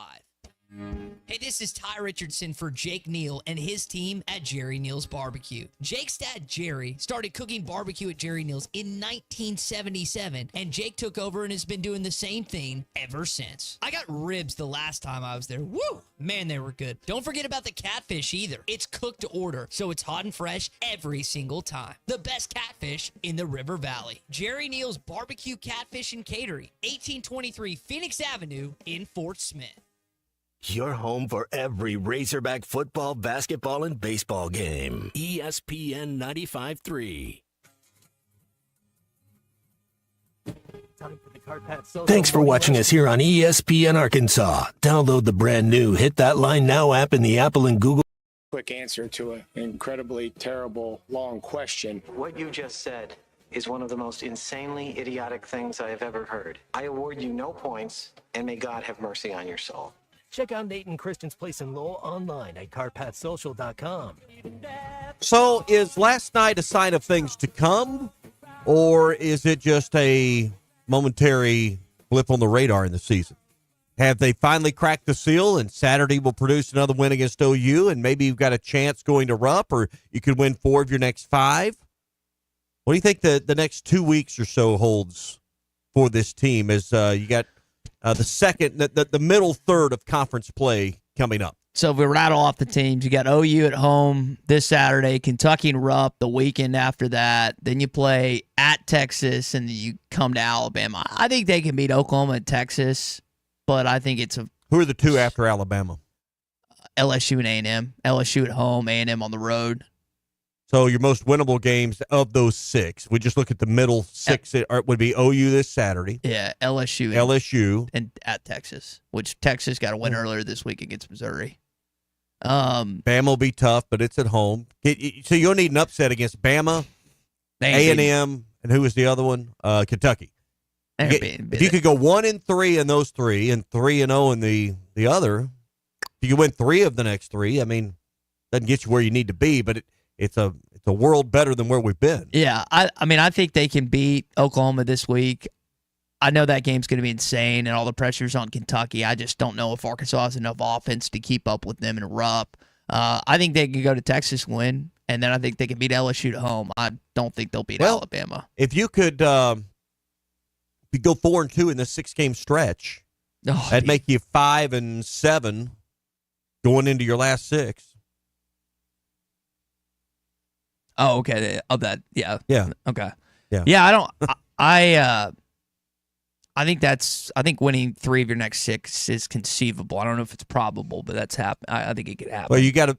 Hey, this is Ty Richardson for Jake Neal and his team at Jerry Neal's Barbecue. Jake's dad, Jerry, started cooking barbecue at Jerry Neal's in 1977, and Jake took over and has been doing the same thing ever since. I got ribs the last time I was there. Woo! Man, they were good. Don't forget about the catfish either. It's cooked to order, so it's hot and fresh every single time. The best catfish in the River Valley. Jerry Neal's Barbecue, Catfish, and Catering, 1823 Phoenix Avenue in Fort Smith. Your home for every Razorback football, basketball, and baseball game. ESPN 95.3. Thanks for watching us here on ESPN Arkansas. Download the brand new Hit That Line Now app in the Apple and Google. Quick answer to an incredibly terrible, long question. What you just said is one of the most insanely idiotic things I have ever heard. I award you no points, and may God have mercy on your soul. Check out Nate and Kristen's Place in Lowell online at carpathsocial.com. So is last night a sign of things to come, or is it just a momentary blip on the radar in the season? Have they finally cracked the seal, and Saturday will produce another win against OU, and maybe you've got a chance going to Rupp, or you could win 4 of your next 5? What do you think the next 2 weeks or so holds for this team as you got the middle third of conference play coming up? So if we rattle off the teams, you got OU at home this Saturday, Kentucky and Rupp the weekend after that. Then you play at Texas, and then you come to Alabama. I think they can beat Oklahoma and Texas, but I think it's Who are the two after Alabama? LSU and A&M. LSU at home, A&M on the road. So your most winnable games of those 6, we just look at the middle 6, it would be OU this Saturday. Yeah, LSU. And at Texas, which Texas got a win earlier this week against Missouri. Bama will be tough, but it's at home. So you'll need an upset against Bama, A&M, and who was the other one? Kentucky. If you could go 1-3 in those 3 and 3-0 in the other, if you win 3 of the next 3, I mean, doesn't get you where you need to be, but it's a world better than where we've been. Yeah, I mean, I think they can beat Oklahoma this week. I know that game's going to be insane, and all the pressure's on Kentucky. I just don't know if Arkansas has enough offense to keep up with them in Rupp. I think they can go to Texas, win, and then I think they can beat LSU at home. I don't think they'll beat Alabama. If you could go 4-2 in this 6-game stretch, that'd make you 5-7 going into your last 6. Oh, okay. Of that, yeah. Yeah. Okay. Yeah. Yeah. I think winning 3 of your next 6 is conceivable. I don't know if it's probable, but that's I think it could happen. Well, you've got to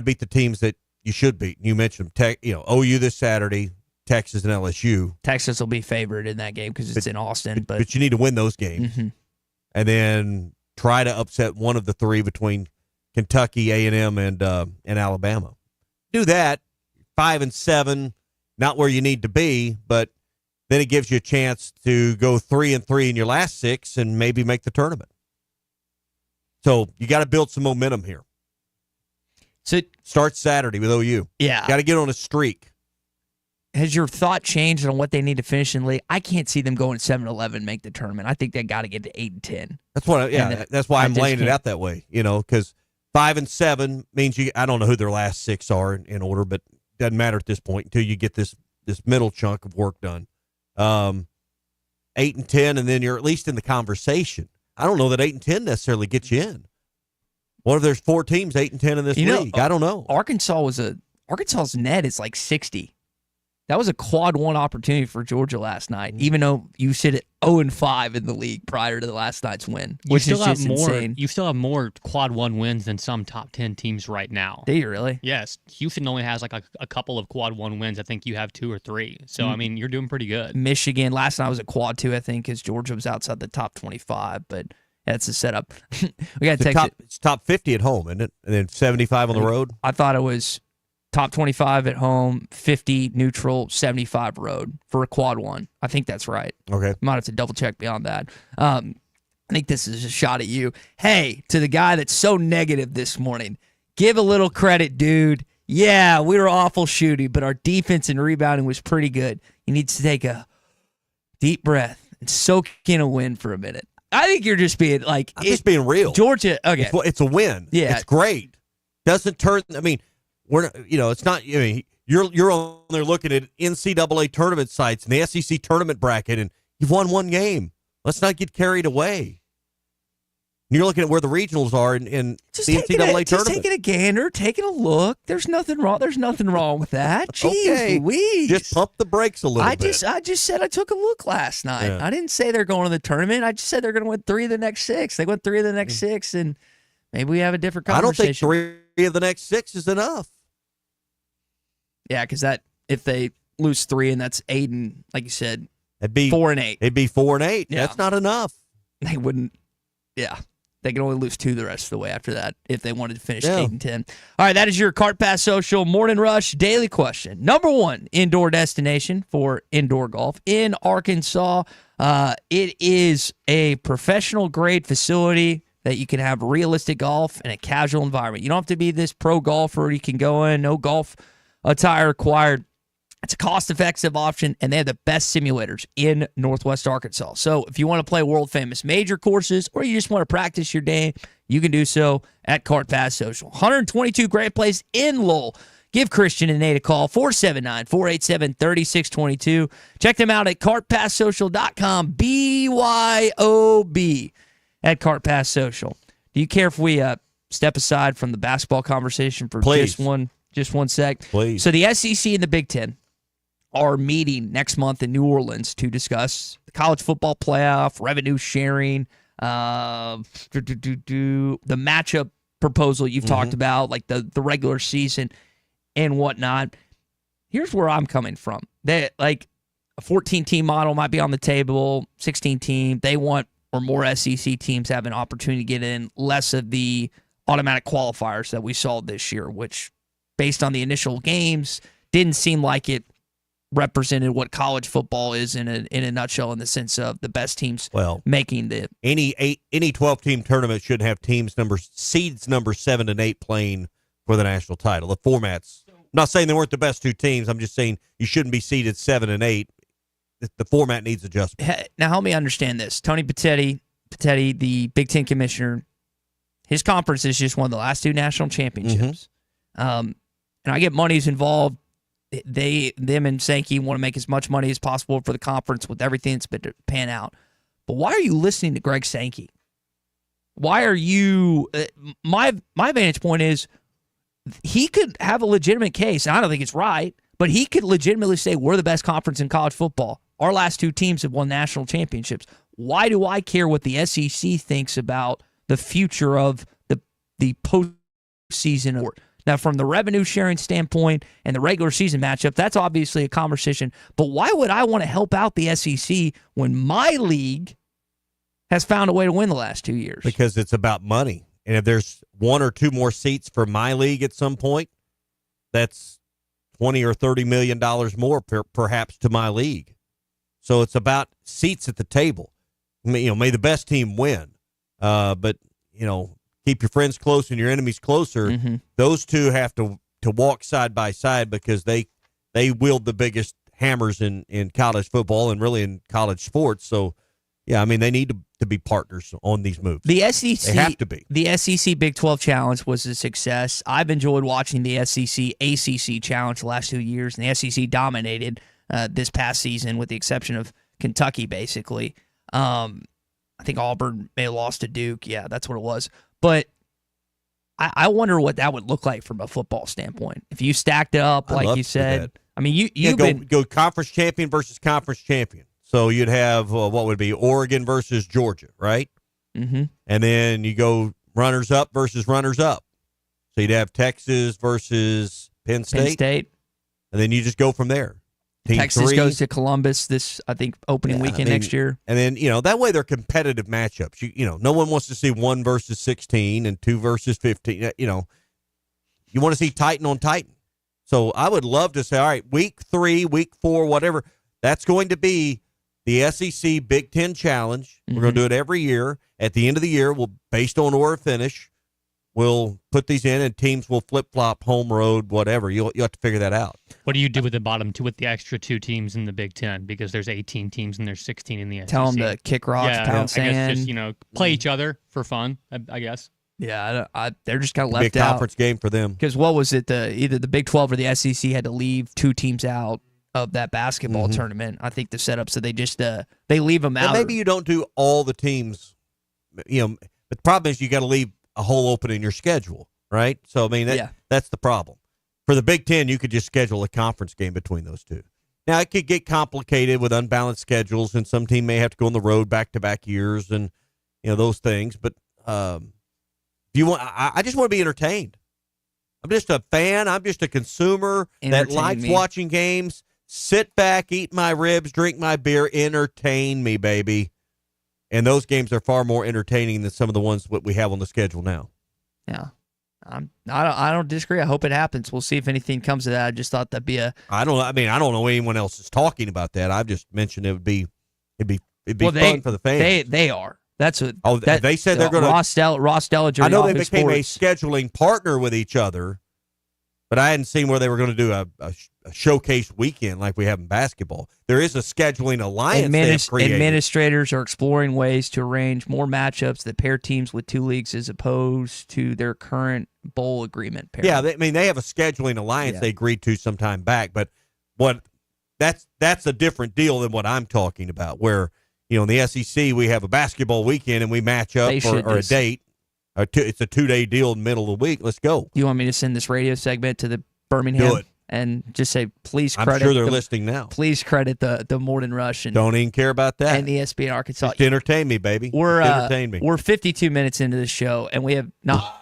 beat the teams that you should beat. You mentioned them. OU this Saturday, Texas and LSU. Texas will be favored in that game because it's in Austin, but you need to win those games, and then try to upset one of the 3 between Kentucky, A&M, and Alabama. Do that. 5-7, not where you need to be, but then it gives you a chance to go 3-3 in your last 6 and maybe make the tournament. So you got to build some momentum here. So start Saturday with OU. Yeah, got to get on a streak. Has your thought changed on what they need to finish in the league? I can't see them going 7-11 make the tournament. I think they got to get to 8-10. That's what. That's why I'm laying it out that way. Because 5-7 means I don't know who their last 6 are in order, but doesn't matter at this point until you get this middle chunk of work done. 8-10, and then you're at least in the conversation. I don't know that 8-10 necessarily gets you in. What if there's 4 teams 8-10 in this league? I don't know. Arkansas's net is like 60. That was a quad 1 opportunity for Georgia last night, even though you sit at 0-5 in the league prior to the last night's win, which is just insane. You still have more quad 1 wins than some top 10 teams right now. Do you really? Yes. Houston only has like a couple of quad 1 wins. I think you have 2 or 3. So, I mean, you're doing pretty good. Michigan, last night was a quad 2, I think, because Georgia was outside the top 25, but that's the setup. We got to text it. It's top 50 at home, isn't it? And then 75 on the road? I thought it was top 25 at home, 50 neutral, 75 road for a quad 1. I think that's right. Okay. Might have to double check beyond that. I think this is a shot at you. Hey, to the guy that's so negative this morning, give a little credit, dude. Yeah, we were awful shooting, but our defense and rebounding was pretty good. You need to take a deep breath and soak in a win for a minute. I think you're just being like... I'm just being real. Georgia, okay. It's a win. Yeah. It's great. Doesn't turn... I mean... We're not, it's not. I mean, you're on there looking at NCAA tournament sites and the SEC tournament bracket, and you've won 1 game. Let's not get carried away. And you're looking at where the regionals are in the NCAA tournament. Just taking a gander, taking a look. There's nothing wrong. There's nothing wrong with that. Jeez Louise. Just pump the brakes a little bit. I just said I took a look last night. Yeah. I didn't say they're going to the tournament. I just said they're going to win 3 of the next 6. They went 3 of the next 6, and maybe we have a different conversation. I don't think 3 of the next 6 is enough. Yeah, because if they lose 3 and that's 8, and like you said, it'd be 4 and 8. It'd be 4 and 8. Yeah. That's not enough. They wouldn't. Yeah, they can only lose 2 the rest of the way after that if they wanted to finish 8 and 10. All right, that is your Cart Pass Social Morning Rush Daily Question. Number 1 indoor destination for indoor golf in Arkansas. It is a professional grade facility that you can have realistic golf in a casual environment. You don't have to be this pro golfer. You can go in, no golf attire required. It's a cost-effective option, and they have the best simulators in Northwest Arkansas. So if you want to play world-famous major courses or you just want to practice your game, you can do so at Cart Pass Social. 122 great plays in Lowell. Give Christian and Nate a call, 479-487-3622. Check them out at cartpasssocial.com, BYOB, at Cart Pass Social. Do you care if we step aside from the basketball conversation for just one sec? Please. So the SEC and the Big Ten are meeting next month in New Orleans to discuss the college football playoff, revenue sharing, the matchup proposal you've talked about, like the regular season and whatnot. Here's where I'm coming from. That like a 14-team model might be on the table, 16-team. They want or more SEC teams have an opportunity to get in, less of the automatic qualifiers that we saw this year, which based on the initial games, didn't seem like it represented what college football is in a nutshell, in the sense of the best teams making the any 12-team tournament should have seeds number 7 and 8 playing for the national title. The formats. I'm not saying they weren't the best 2 teams. I'm just saying you shouldn't be seeded 7 and 8. The format needs adjustment. Now help me understand this. Tony Petitti, the Big Ten commissioner, his conference has just won the last 2 national championships. And I get money's involved. Them and Sankey want to make as much money as possible for the conference with everything that's been to pan out. But why are you listening to Greg Sankey? Why are you? My vantage point is he could have a legitimate case, and I don't think it's right, but he could legitimately say we're the best conference in college football. Our last 2 teams have won national championships. Why do I care what the SEC thinks about the future of the postseason award? Now, from the revenue sharing standpoint and the regular season matchup, that's obviously a conversation. But why would I want to help out the SEC when my league has found a way to win the last 2 years? Because it's about money. And if there's 1 or 2 more seats for my league at some point, that's $20 or $30 million more perhaps to my league. So it's about seats at the table. May the best team win. But, keep your friends close and your enemies closer. Those 2 have to walk side by side because they wield the biggest hammers in college football and really in college sports. So, yeah, they need to be partners on these moves. The SEC, they have to be. The SEC Big 12 Challenge was a success. I've enjoyed watching the SEC ACC Challenge the last 2 years, and the SEC dominated this past season with the exception of Kentucky, basically. I think Auburn may have lost to Duke. Yeah, that's what it was. But I wonder what that would look like from a football standpoint. If you stacked it up, I'd like love you to see said. that. I mean, you've go conference champion versus conference champion. So you'd have what would be Oregon versus Georgia, right? Mm-hmm. And then you go runners up versus runners up. So you'd have Texas versus Penn State. And then you just go from there. Team Texas 3 goes to Columbus this, I think, opening weekend next year. And then, that way they're competitive matchups. No one wants to see 1 versus 16 and 2 versus 15. You want to see Titan on Titan. So I would love to say, all right, week 3, week 4, whatever, that's going to be the SEC Big Ten Challenge. Mm-hmm. We're going to do it every year. At the end of the year, based on order of finish, we'll put these in, and teams will flip-flop, home, road, whatever. You'll have to figure that out. What do you do with the bottom 2, with the extra 2 teams in the Big Ten? Because there's 18 teams and there's 16 in the SEC. Tell them to kick rocks, pound sand. I guess just, play each other for fun, I guess. Yeah, they're just kind of It'd left be a out. conference game for them. Because what was it? Either the Big 12 or the SEC had to leave 2 teams out of that basketball tournament. I think the setup, so they just they leave them out. And maybe you don't do all the teams, but the problem is you got to leave a hole open in your schedule, right? So I mean, that's the problem. For the Big Ten, you could just schedule a conference game between those 2. Now it could get complicated with unbalanced schedules, and some team may have to go on the road back-to-back years, and those things. But I just want to be entertained. I'm just a fan. I'm just a consumer that likes watching games. Sit back, eat my ribs, drink my beer, entertain me, baby. And those games are far more entertaining than some of the ones that we have on the schedule now. Yeah. I don't disagree. I hope it happens. We'll see if anything comes of that. I just thought that'd be I don't know anyone else is talking about that. I've just mentioned it'd be fun for the fans. They are. That's what. Oh, they said they're going to. Ross Dellinger. I know they became a scheduling partner with each other, but I hadn't seen where they were going to do a showcase weekend like we have in basketball. There is a scheduling alliance they have created. Administrators are exploring ways to arrange more matchups that pair teams with 2 leagues as opposed to their current bowl agreement pairing. Yeah, they have a scheduling alliance they agreed to some time back, but that's a different deal than what I'm talking about, where in the SEC we have a basketball weekend and we match up or a date. It's a 2-day deal in the middle of the week. Let's go. You want me to send this radio segment to the Birmingham? Do it. And just say, please credit. I'm sure they're listening now. Please credit the Morning Rush. And don't even care about that. And ESPN Arkansas. Just entertain me, baby. Entertain me. We're 52 minutes into the show, and we have not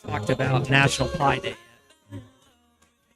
talked about National Pie Day yet.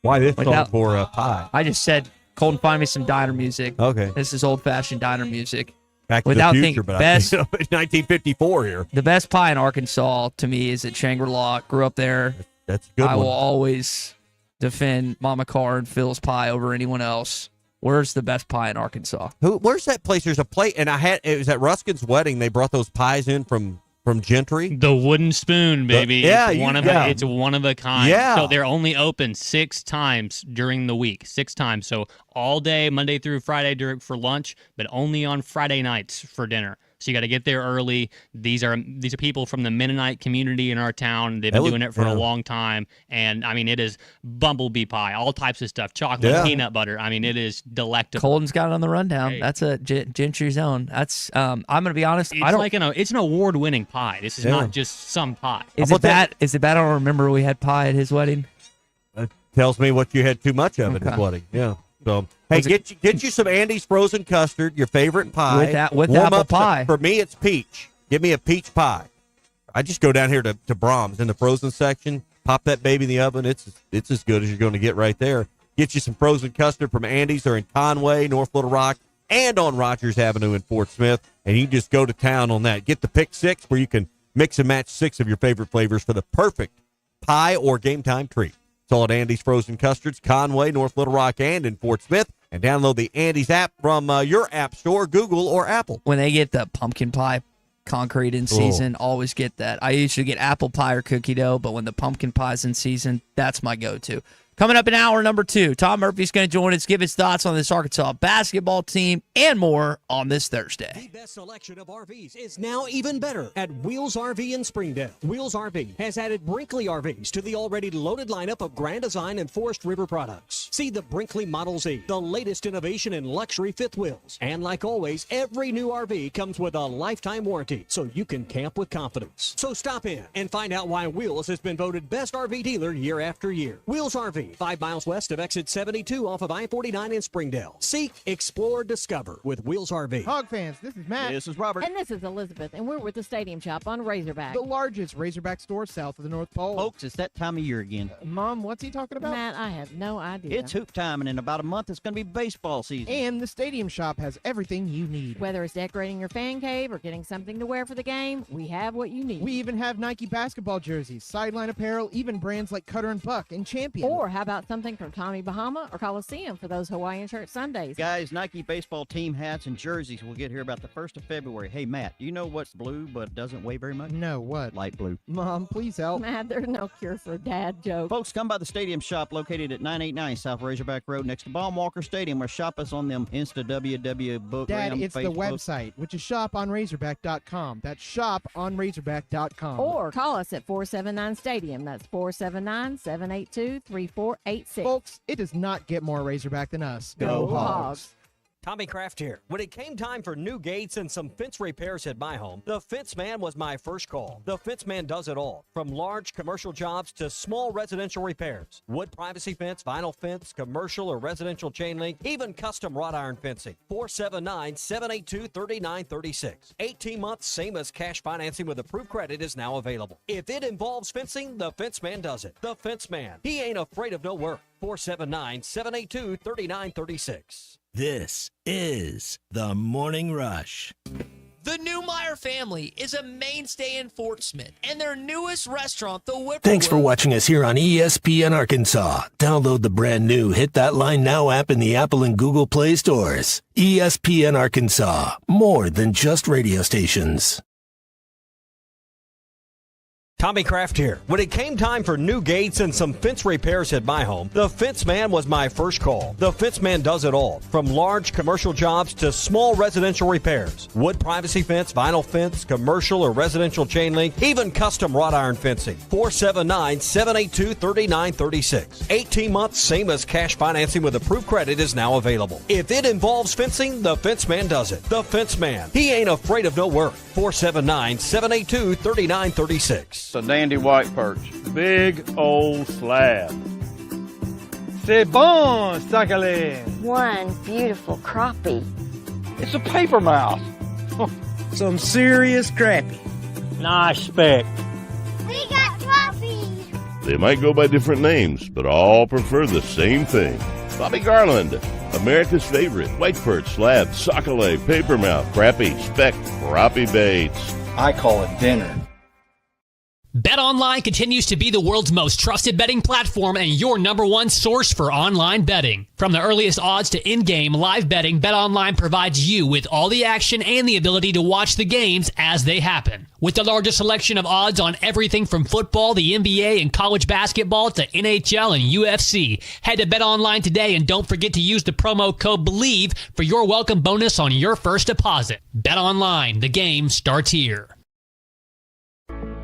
Why this song for pie? I just said, Colton, find me some diner music. Okay. This is old-fashioned diner music. Back to the future, but best, 1954 here. The best pie in Arkansas, to me, is at Shangri-La. Grew up there. That's a good one. I will always defend Mama Carr and Phil's Pie over anyone else. Where's the best pie in Arkansas? Where's that place? There's a plate, and it was at Ruskin's wedding. They brought those pies in from Gentry. The wooden spoon, baby. It's one of a kind. Yeah. So they're only open 6 times during the week. 6 times. So all day, Monday through Friday for lunch, but only on Friday nights for dinner. So you got to get there early. These are people from the Mennonite community in our town. They've been doing it for a long time. And, I mean, it is bumblebee pie, all types of stuff, chocolate, peanut butter. I mean, it is delectable. Colton's got it on the rundown. Hey. That's a Gentry zone. That's I'm going to be honest. It's an award-winning pie. This is not just some pie. Is it bad? I don't remember we had pie at his wedding. That tells me what you had too much of at his wedding. Yeah. So, hey, get you some Andy's frozen custard, your favorite pie. With apple pie. For me, it's peach. Give me a peach pie. I just go down here to Brahms in the frozen section, pop that baby in the oven. It's as good as you're going to get right there. Get you some frozen custard from Andy's. They're in Conway, North Little Rock, and on Rogers Avenue in Fort Smith. And you can just go to town on that. Get the Pick 6 where you can mix and match 6 of your favorite flavors for the perfect pie or game time treat. It's all at Andy's Frozen Custards, Conway, North Little Rock, and in Fort Smith. And download the Andy's app from your app store, Google or Apple. When they get the pumpkin pie concrete in season, always get that. I usually get apple pie or cookie dough, but when the pumpkin pie's in season, that's my go-to. Coming up in hour number 2, Tom Murphy's going to join us, give his thoughts on this Arkansas basketball team and more on this Thursday. The best selection of RVs is now even better at Wheels RV in Springdale. Wheels RV has added Brinkley RVs to the already loaded lineup of Grand Design and Forest River products. See the Brinkley Model Z, the latest innovation in luxury fifth wheels. And like always, every new RV comes with a lifetime warranty, so you can camp with confidence. So stop in and find out why Wheels has been voted best RV dealer year after year. Wheels RV, 5 miles west of exit 72 off of I-49 in Springdale. Seek, explore, discover with Wheels RV. Hog fans, this is Matt. This is Robert. And this is Elizabeth, and we're with the Stadium Shop on Razorback. The largest Razorback store south of the North Pole. Folks, it's that time of year again. Mom, what's he talking about? Matt, I have no idea. It's hoop time, and in about a month, it's going to be baseball season. And the Stadium Shop has everything you need. Whether it's decorating your fan cave or getting something to wear for the game, we have what you need. We even have Nike basketball jerseys, sideline apparel, even brands like Cutter and Buck and Champion. Or how about something from Tommy Bahama or Coliseum for those Hawaiian shirt Sundays? Guys, Nike baseball team hats and jerseys will get here about the 1st of February. Hey, Matt, do you know what's blue but doesn't weigh very much? No, what? Light blue. Mom, please help. Matt, there's no cure for a dad joke. Folks, come by the Stadium Shop located at 989 South Razorback Road next to Baum-Walker Stadium, or shop us on them Insta WW book. Dad, it's Facebook. the website, which is shoponrazorback.com. That's shoponrazorback.com. Or call us at 479-STADIUM. That's 479-782-3486. Folks, it does not get more Razorback than us. Go Hogs. Tommy Kraft here. When it came time for new gates and some fence repairs at my home, the Fence Man was my first call. The Fence Man does it all, from large commercial jobs to small residential repairs. Wood privacy fence, vinyl fence, commercial or residential chain link, even custom wrought iron fencing. 479-782-3936. 18 months, same as cash financing with approved credit is now available. If it involves fencing, the Fence Man does it. The Fence Man. He ain't afraid of no work. 479-782-3936. This is the Morning Rush. The Newmeyer family is a mainstay in Fort Smith, and their newest restaurant, the Whippoorwill. Thanks for watching us here on ESPN Arkansas. Download the brand new Hit That Line Now app in the Apple and Google Play stores. ESPN Arkansas, more than just radio stations. Tommy Kraft here. When it came time for new gates and some fence repairs at my home, the Fence Man was my first call. The Fence Man does it all, from large commercial jobs to small residential repairs. Wood privacy fence, vinyl fence, commercial or residential chain link, even custom wrought iron fencing. 479-782-3936. 18 months, same as cash financing with approved credit is now available. If it involves fencing, the Fence Man does it. The Fence Man. He ain't afraid of no work. 479-782-3936. A dandy white perch. Big old slab. C'est bon, sacale. One beautiful crappie. It's a paper mouse. Some serious crappie. Nice speck. We got crappies. They might go by different names, but all prefer the same thing. Bobby Garland, America's favorite. White perch, slab, sockeye, papermouth, crappie, speck, crappie baits. I call it dinner. BetOnline continues to be the world's most trusted betting platform and your number one source for online betting. From the earliest odds to in-game live betting, BetOnline provides you with all the action and the ability to watch the games as they happen. With the largest selection of odds on everything from football, the NBA, and college basketball to NHL and UFC. Head to BetOnline today and don't forget to use the promo code BELIEVE for your welcome bonus on your first deposit. BetOnline, the game starts here.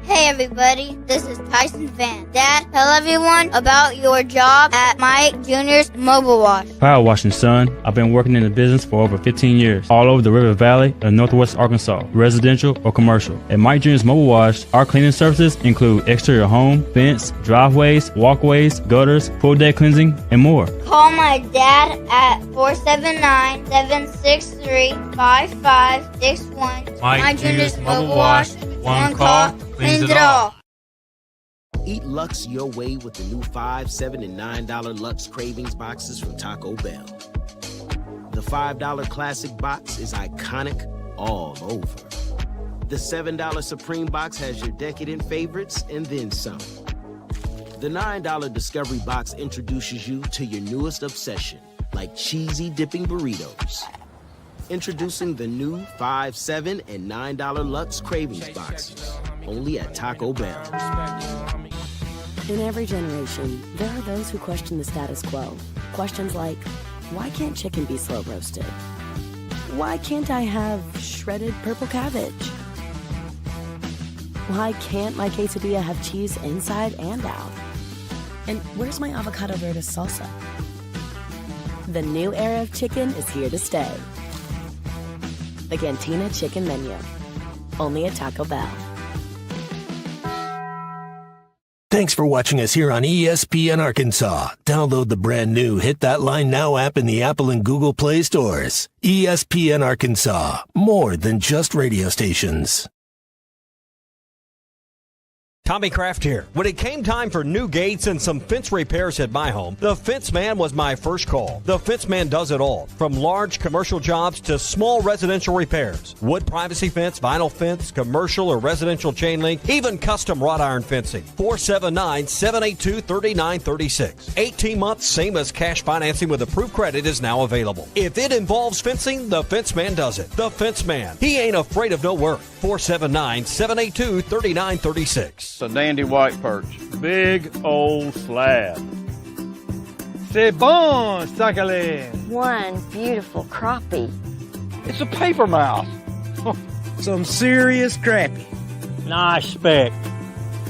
Hey everybody, this is Tyson Van. Dad, tell everyone about your job at Mike Jr.'s Mobile Wash. Power washing, son. I've been working in the business for over 15 years, all over the River Valley and Northwest Arkansas, residential or commercial. At Mike Jr.'s Mobile Wash, our cleaning services include exterior home, fence, driveways, walkways, gutters, pool deck cleansing, and more. Call my dad at 479-763-5561. Mike Jr.'s Mobile Wash. One call, cleans it all. Eat Lux your way with the new $5, $7, and $9 Lux Cravings boxes from Taco Bell. The $5 Classic box is iconic all over. The $7 Supreme box has your decadent favorites and then some. The $9 Discovery box introduces you to your newest obsession, like cheesy dipping burritos. Introducing the new $5, $7, and $9 Lux Cravings boxes, only at Taco Bell. In every generation, there are those who question the status quo. Questions like, why can't chicken be slow roasted? Why can't I have shredded purple cabbage? Why can't my quesadilla have cheese inside and out? And where's my avocado verde salsa? The new era of chicken is here to stay. The Cantina Chicken Menu. Only at Taco Bell. Thanks for watching us here on ESPN Arkansas. Download the brand new Hit That Line Now app in the Apple and Google Play stores. ESPN Arkansas, more than just radio stations. Tommy Kraft here. When it came time for new gates and some fence repairs at my home, the Fence Man was my first call. The Fence Man does it all, from large commercial jobs to small residential repairs. Wood privacy fence, vinyl fence, commercial or residential chain link, even custom wrought iron fencing. 479-782-3936. 18 months, same as cash financing with approved credit is now available. If it involves fencing, the Fence Man does it. The Fence Man. He ain't afraid of no work. 479-782-3936. It's a dandy white perch. Big old slab. C'est bon, sacalé. One beautiful crappie. It's a paper mouse. Some serious crappie. Nice speck.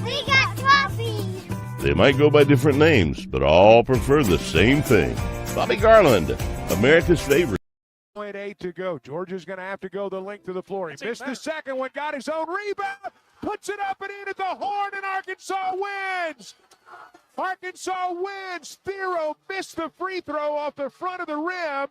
We got trophies. They might go by different names, but all prefer the same thing. Bobby Garland, America's favorite. 0.8 to go. Georgia's going to have to go the length of the floor. He missed the second one, got his own rebound, puts it up and in at the horn, and Arkansas wins. Arkansas wins. Thero missed the free throw off the front of the rim,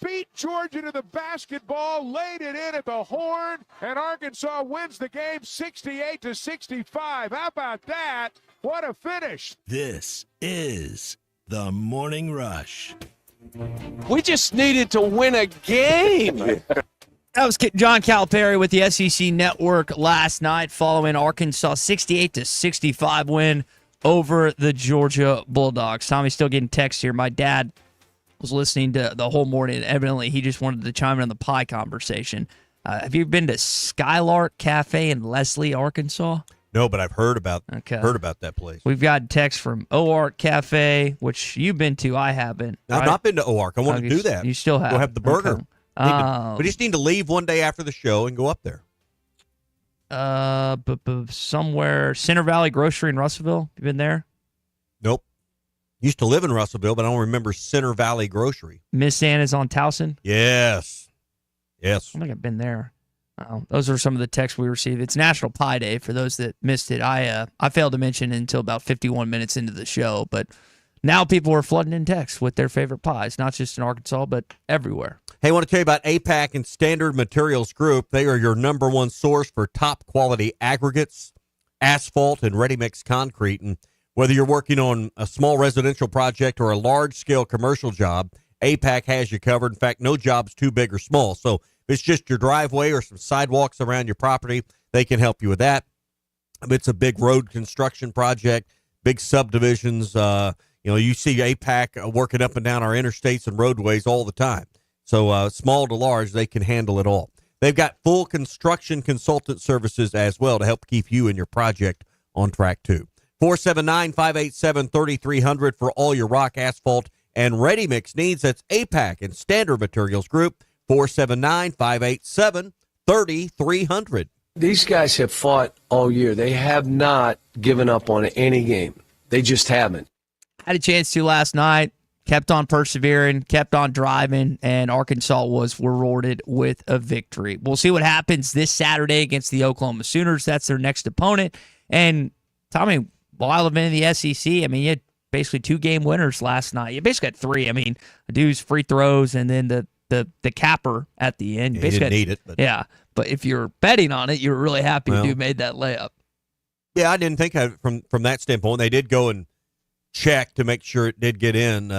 beat Georgia to the basketball, laid it in at the horn, and Arkansas wins the game 68-65. How about that? What a finish. This is the Morning Rush. We just needed to win a game. That was John Calipari with the SEC Network last night following Arkansas 68-65 win over the Georgia Bulldogs. Tommy's still getting texts here. My dad was listening to the whole morning. Evidently, he just wanted to chime in on the pie conversation. Have you been to Skylark Cafe in Leslie, Arkansas? No, but I've heard about that place. We've got text from OARK Cafe, which you've been to. I haven't. I've not been to OARK. I want to do that. You still have. Go have the burger. Okay. We just need to leave one day after the show and go up there. Somewhere, Center Valley Grocery in Russellville. You been there? Nope. Used to live in Russellville, but I don't remember Center Valley Grocery. Miss Anna's on Towson? Yes. I don't think I've been there. Those are some of the texts we received. It's National Pie Day for those that missed it. I failed to mention until about 51 minutes into the show, but now people are flooding in texts with their favorite pies, not just in Arkansas, but everywhere. Hey, I want to tell you about APAC and Standard Materials Group. They are your number one source for top quality aggregates, asphalt, and ready-mix concrete. And whether you're working on a small residential project or a large-scale commercial job, APAC has you covered. In fact, no job's too big or small. So if it's just your driveway or some sidewalks around your property, they can help you with that. If it's a big road construction project, big subdivisions, you see APAC working up and down our interstates and roadways all the time. So small to large, they can handle it all. They've got full construction consultant services as well to help keep you and your project on track too. 479-587-3300 for all your rock, asphalt, and ready-mix needs. That's APAC and Standard Materials Group. 479-587-3300. These guys have fought all year. They have not given up on any game. They just haven't. Had a chance to last night. Kept on persevering, kept on driving, and Arkansas was rewarded with a victory. We'll see what happens this Saturday against the Oklahoma Sooners. That's their next opponent. And, Tommy, while I've been in the SEC, you had basically 2-game winners last night. You basically had 3. Dude's free throws and then the capper at the end. You didn't need it. But. Yeah, but if you're betting on it, you're really happy dude made that layup. Yeah, I didn't think of it from that standpoint. They did go and check to make sure it did get in,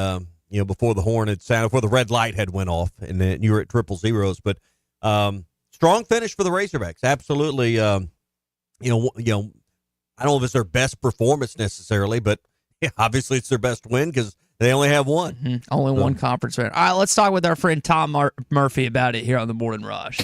before the horn had sounded, before the red light had went off, and then you were at 000. But strong finish for the Razorbacks. Absolutely. I don't know if it's their best performance necessarily, but obviously it's their best win because they only have one. Mm-hmm. Only one conference win. All right, let's talk with our friend Tom Murphy about it here on the Morning Rush.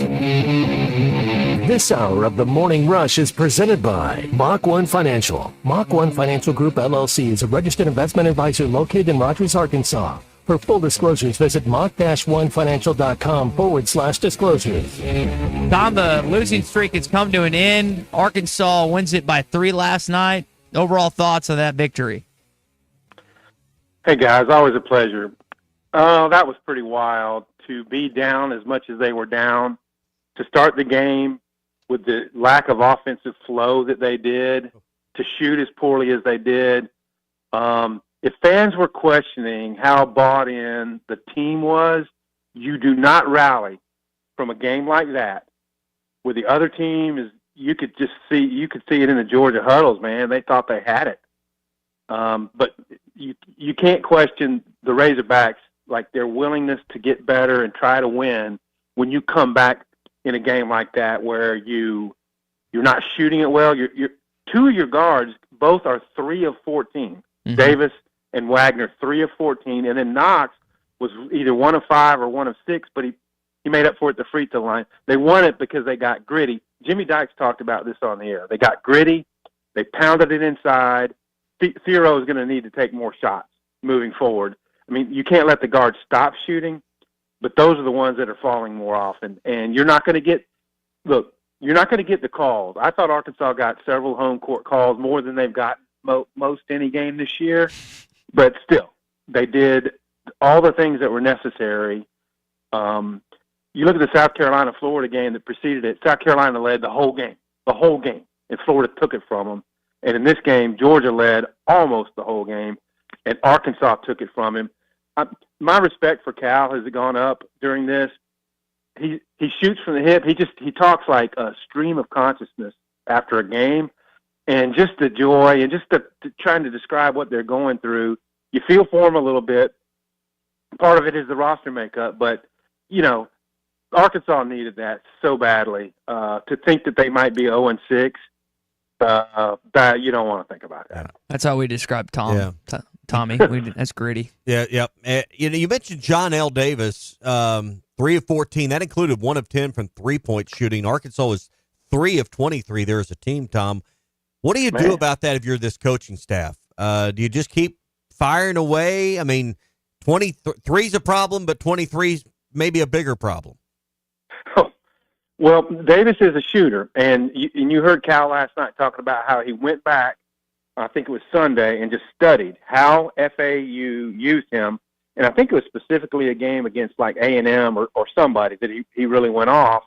This hour of the Morning Rush is presented by Mach 1 Financial. Mach 1 Financial Group, LLC is a registered investment advisor located in Rogers, Arkansas. For full disclosures, visit mach-1financial.com/disclosures. Tom, the losing streak has come to an end. Arkansas wins it by 3 last night. Overall thoughts on that victory? Hey, guys, always a pleasure. Oh, that was pretty wild to be down as much as they were down, to start the game with the lack of offensive flow that they did, to shoot as poorly as they did. If fans were questioning how bought in the team was, you do not rally from a game like that. With the other team, is you could see it in the Georgia huddles, man. They thought they had it. But you can't question the Razorbacks, like their willingness to get better and try to win when you come back in a game like that where you're not shooting it well. You're two of your guards both are 3 of 14. Mm-hmm. Davis and Wagner 3 of 14, and then Knox was either 1 of 5 or 1 of 6, but he made up for it at the free throw line. They won it because they got gritty. Jimmy Dykes talked about this on the air. They got gritty. They pounded it inside. Theroux is going to need to take more shots moving forward. I mean, you can't let the guards stop shooting, but those are the ones that are falling more often. And you're not going to get the calls. I thought Arkansas got several home court calls, more than they've got most any game this year. But still, they did all the things that were necessary. You look at the South Carolina-Florida game that preceded it. South Carolina led the whole game, and Florida took it from them. And in this game, Georgia led almost the whole game, and Arkansas took it from him. My respect for Cal has gone up during this. He shoots from the hip. He talks like a stream of consciousness after a game, and just the joy and just the trying to describe what they're going through. You feel for them a little bit. Part of it is the roster makeup, but Arkansas needed that so badly. To think that they might be 0-6, that you don't want to think about that. That's how we describe Tom. Yeah. Tommy. That's gritty. Yeah. You mentioned John L. Davis, 3 of 14. That included 1 of 10 from three-point shooting. Arkansas was 3 of 23 there as a team, Tom. What do you do about that if you're this coaching staff? Do you just keep firing away? I mean, 23 is a problem, but 23 is maybe a bigger problem. Well, Davis is a shooter, and you heard Cal last night talking about how he went back, I think it was Sunday, and just studied how FAU used him. And I think it was specifically a game against like A&M or somebody that he really went off.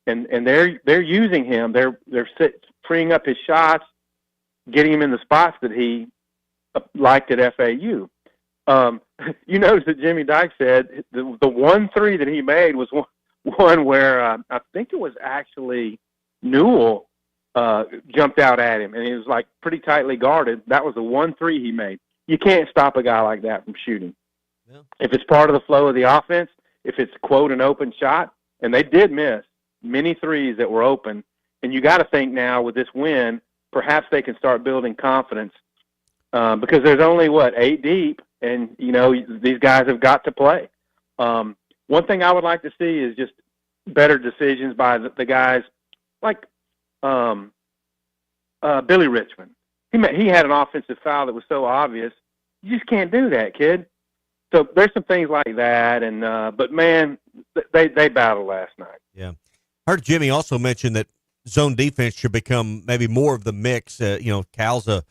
And they're using him. They're freeing up his shots, getting him in the spots that he liked at FAU. You notice that Jimmy Dykes said the 1-3 that he made was one where I think it was actually Newell jumped out at him, and he was like pretty tightly guarded. That was the 1-3 he made. You can't stop a guy like that from shooting. Yeah. If it's part of the flow of the offense, if it's, quote, an open shot, and they did miss many threes that were open, and you got to think now with this win, perhaps they can start building confidence because there's only, 8 deep, and, these guys have got to play. One thing I would like to see is just better decisions by the guys like Billy Richmond. He had an offensive foul that was so obvious. You just can't do that, kid. So there's some things like that, and but man, they battled last night. Yeah, I heard Jimmy also mention that zone defense should become maybe more of the mix. Cal's a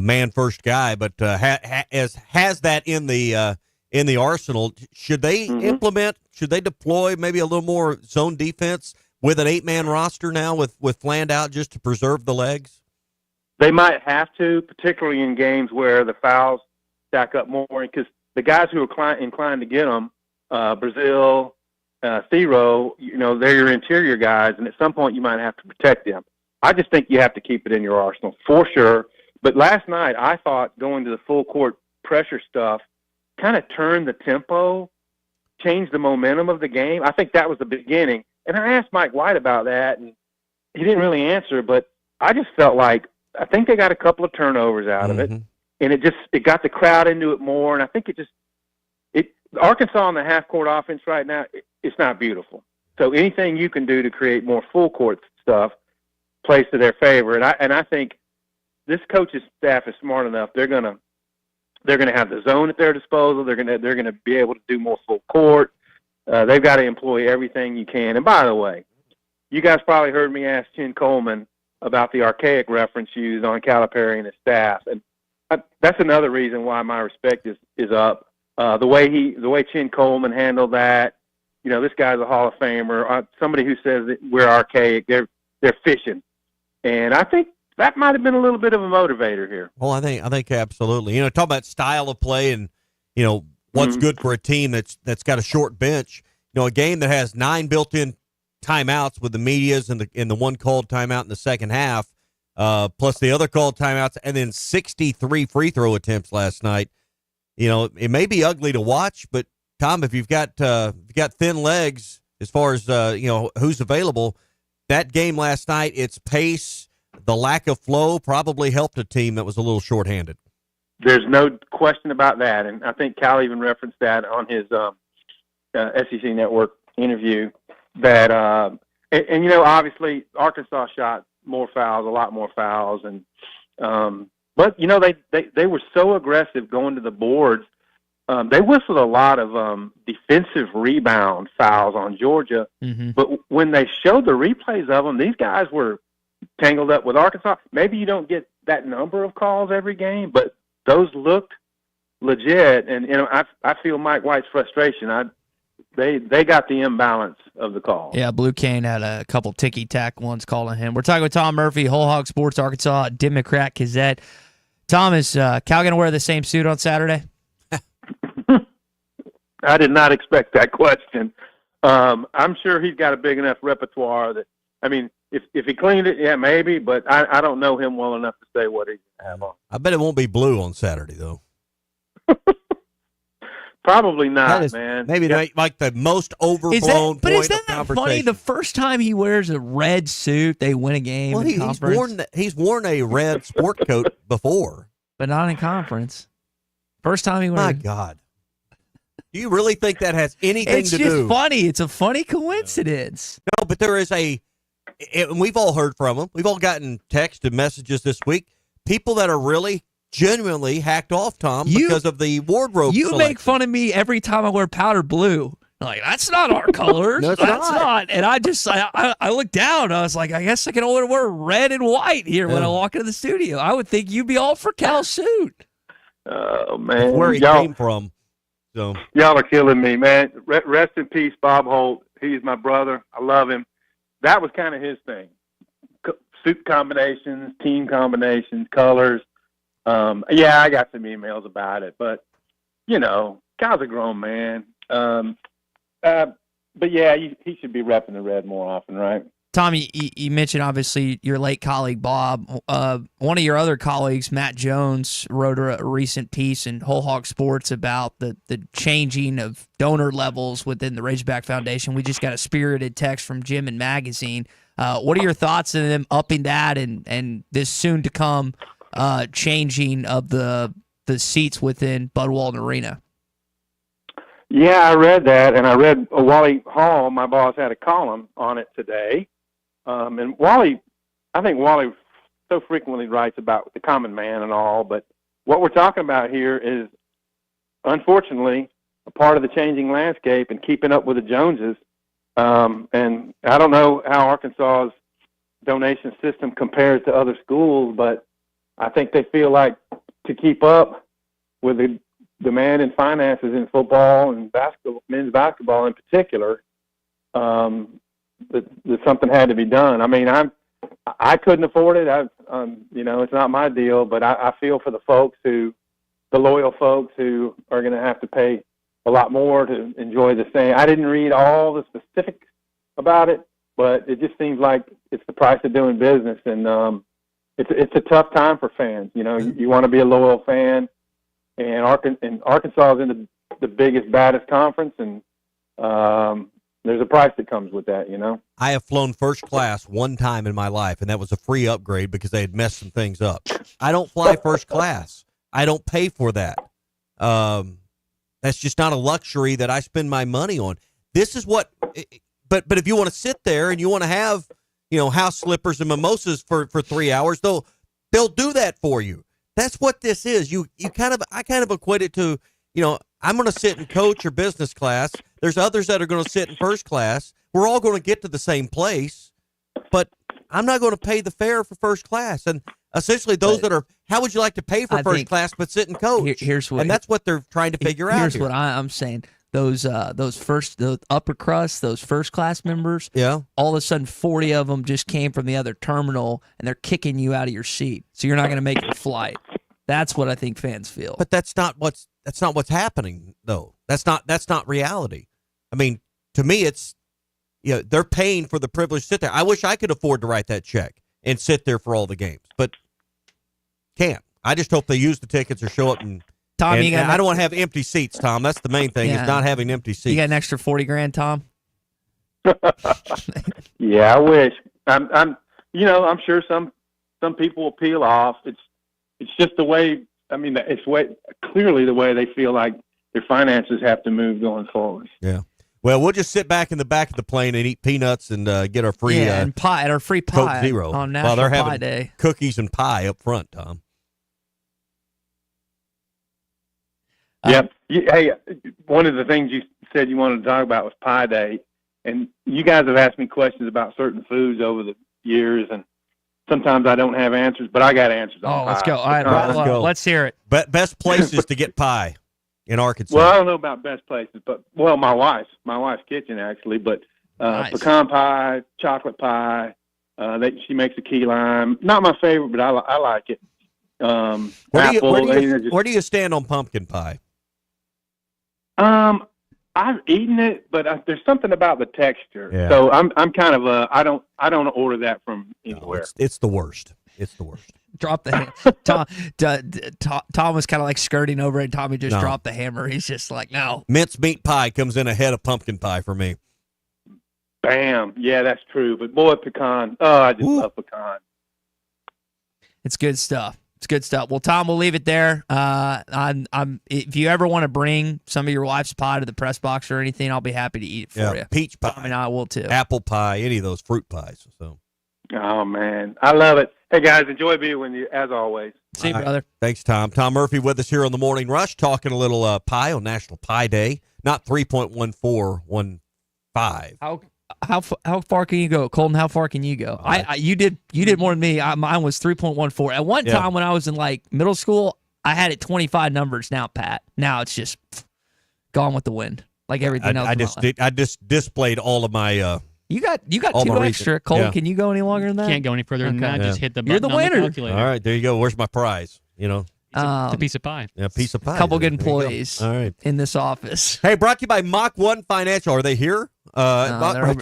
man first guy, but has that in the arsenal. Should they implement? Should they deploy maybe a little more zone defense with an 8-man roster now with Fland out just to preserve the legs? They might have to, particularly in games where the fouls stack up more, because the guys who are inclined to get them, Brazil, Theroux, they're your interior guys, and at some point you might have to protect them. I just think you have to keep it in your arsenal for sure. But last night I thought going to the full court pressure stuff kind of turned the tempo, changed the momentum of the game. I think that was the beginning. And I asked Mike White about that, and he didn't really answer, but I just felt like I think they got a couple of turnovers out of it, and it got the crowd into it more, and I think Arkansas on the half-court offense right now, it's not beautiful. So anything you can do to create more full-court stuff plays to their favor, and I think this coach's staff is smart enough. They're gonna have the zone at their disposal. They're gonna be able to do more full court. They've got to employ everything you can. And by the way, you guys probably heard me ask Chin Coleman about the archaic reference used on Calipari and his staff, and that's another reason why my respect is up. The way Chin Coleman handled that, this guy's a Hall of Famer. Somebody who says that we're archaic, they're fishing, and I think that might have been a little bit of a motivator here. Well, I think absolutely. Talk about style of play and what's good for a team that's got a short bench. A game that has 9 built-in timeouts with the medias and the one called timeout in the second half, plus the other called timeouts, and then 63 free throw attempts last night. It may be ugly to watch, but Tom, if you've got thin legs as far as who's available, that game last night, its pace, the lack of flow probably helped a team that was a little shorthanded. There's no question about that, and I think Cal even referenced that on his SEC Network interview. That and obviously Arkansas shot more fouls, a lot more fouls, and but they were so aggressive going to the boards. They whistled a lot of defensive rebound fouls on Georgia, but when they showed the replays of them, these guys were tangled up with Arkansas. Maybe you don't get that number of calls every game, but those looked legit. And I feel Mike White's frustration. They got the imbalance of the call. Yeah, Blue Cane had a couple ticky-tack ones called on him. We're talking with Tom Murphy, Whole Hog Sports Arkansas, Democrat Gazette. Tom, is Cal going to wear the same suit on Saturday? I did not expect that question. I'm sure he's got a big enough repertoire that, if he cleaned it, yeah, maybe, but I don't know him well enough to say what he have on. I bet it won't be blue on Saturday, though. Probably not, man. Maybe like the most overblown but point isn't of that conversation. funny? The first time he wears a red suit, they win a game in conference. He's worn a red sport coat before. But not in conference. First time he wears. My God. Do you really think that has anything It's to do? just funny. It's a funny coincidence. No, but there is and we've all heard from them. We've all gotten text and messages this week. People that are really genuinely hacked off, Tom, because of the wardrobe You selection. make fun of me every time I wear powder blue. Like, that's not our colors. No, it's that's not. not. And I looked down. I was like, I guess I can only wear red and white here when I walk into the studio. I would think you'd be all for Cal's suit. Oh, man. Where he came from. So y'all are killing me, man. Rest in peace, Bob Holt. He's my brother. I love him. That was kind of his thing. Suit combinations, team combinations, colors. I got some emails about it, but Cal's a grown man. But yeah, he should be repping the red more often, right? Tommy, you mentioned obviously your late colleague Bob. One of your other colleagues, Matt Jones, wrote a recent piece in Whole Hog Sports about the changing of donor levels within the Razorback Foundation. We just got a spirited text from Jim in Magazine. What are your thoughts on them upping that and this soon to come changing of the seats within Bud Walton Arena? Yeah, I read that, and I read Wally Hall, my boss, had a column on it today. And I think Wally so frequently writes about the common man and all, but what we're talking about here is, unfortunately, a part of the changing landscape and keeping up with the Joneses. And I don't know how Arkansas's donation system compares to other schools, but I think they feel like to keep up with the demand in finances in football and basketball, men's basketball in particular, that something had to be done. I couldn't afford it. It's not my deal, but I feel for the loyal folks who are going to have to pay a lot more to enjoy the same. I didn't read all the specifics about it, but it just seems like it's the price of doing business, and it's a tough time for fans. You want to be a loyal fan, and Arkansas is in the biggest, baddest conference, and there's a price that comes with that, I have flown first class one time in my life, and that was a free upgrade because they had messed some things up. I don't fly first class. I don't pay for that. That's just not a luxury that I spend my money on. This is what, but if you want to sit there and you want to have, house slippers and mimosas for 3 hours, they'll do that for you. That's what this is. I kind of equate it to, I'm going to sit in coach or business class. There's others that are going to sit in first class. We're all going to get to the same place, but I'm not going to pay the fare for first class. And Essentially, those that are, how would you like to pay for first class but sit and coach? Here's that's what they're trying to figure out. Here's what I'm saying. Those upper crust, those first class members. Yeah. All of a sudden, 40 of them just came from the other terminal, and they're kicking you out of your seat, so you're not going to make your flight. That's what I think fans feel. But that's not what's happening though. That's not reality. I mean, to me, it's they're paying for the privilege to sit there. I wish I could afford to write that check and sit there for all the games, but can't. I just hope they use the tickets or show up and. Tom, and I don't want to have empty seats, Tom. That's the main thing, is not having empty seats. You got an extra $40,000, Tom? Yeah, I wish. I'm sure some people will peel off. It's just the way. I mean, it's clearly the way they feel like their finances have to move going forward. Yeah. Well, we'll just sit back in the back of the plane and eat peanuts and get our free and pie at our free Coke pie Zero on while National they're Pie having Day. cookies and pie up front, Tom. Yep. Hey, one of the things you said you wanted to talk about was Pie Day, and you guys have asked me questions about certain foods over the years, and sometimes I don't have answers, but I got answers on let's pie. go. All right, Let's go. let's hear it. Best places to get pie in Arkansas. Well, I don't know about best places, but my wife's kitchen actually, but pecan pie, chocolate pie. She makes a key lime. Not my favorite, but I like it. Where do you stand on pumpkin pie? I've eaten it, but there's something about the texture. Yeah. So I'm kind of I don't order that from anywhere. No, it's the worst. It's the worst. Drop the Tom was kind of like skirting over it, and Tommy just dropped the hammer. He's just like, no. Mincemeat pie comes in ahead of pumpkin pie for me. Bam. Yeah, that's true. But boy, pecan. Oh, I just love pecan. It's good stuff. It's good stuff. Well, Tom, we'll leave it there. If you ever want to bring some of your wife's pie to the press box or anything, I'll be happy to eat it for you. Peach pie. I mean, I will too. Apple pie, any of those fruit pies. So. Oh man, I love it. Hey guys, enjoy being with you as always. See you, brother. Thanks, Tom. Tom Murphy with us here on the Morning Rush, talking a little pie on National Pie Day. Not 3.1415. How far can you go, Colton? How far can you go? You did more than me. Mine was 3.14. At one time when I was in like middle school, I had it 25 numbers. Now, Pat, now it's just gone with the wind, like everything else. I just displayed all of my. You got two extra. Colton, can you go any longer than that? Can't go any further than that. Just hit the button. You're the winner. On the calculator. All right, there you go. Where's my prize? It's a piece of pie. Yeah, a piece of pie. A couple good employees. All right. In this office. Hey, brought to you by Mach 1 Financial. Are they here? They're over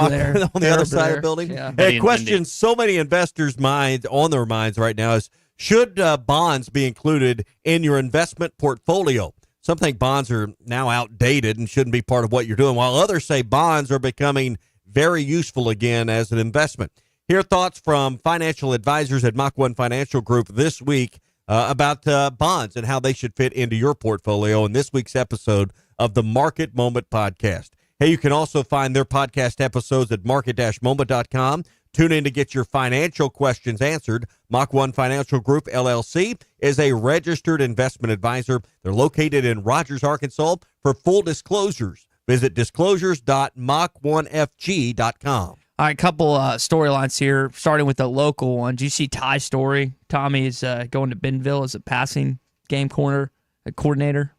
there. On the other side of the building. Yeah. Hey, question so many investors' minds on their minds right now is, should bonds be included in your investment portfolio? Some think bonds are now outdated and shouldn't be part of what you're doing, while others say bonds are becoming very useful again as an investment. Here are thoughts from financial advisors at Mach 1 Financial Group this week about bonds and how they should fit into your portfolio in this week's episode of the Market Moment Podcast. Hey, you can also find their podcast episodes at market-moment.com. Tune in to get your financial questions answered. Mach 1 Financial Group, LLC, is a registered investment advisor. They're located in Rogers, Arkansas. For full disclosures, visit disclosures.mach1fg.com. All right, couple storylines here, starting with the local one. Did you see Ty's story? Tommy is going to Bentonville as a passing game coordinator.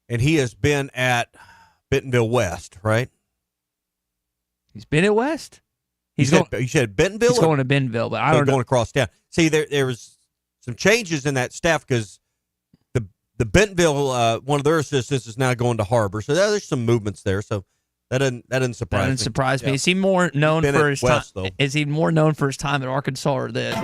And he has been at Bentonville West, right? He's been at West? You said Bentonville? He's going to Bentonville, but I don't know. Going across town. See, there was some changes in that staff because the Bentonville, one of their assistants is now going to Harbor. So there's some movements there. So that doesn't surprise me. That doesn't surprise me. Is he more known for his time? Is he more known for his time at Arkansas or this?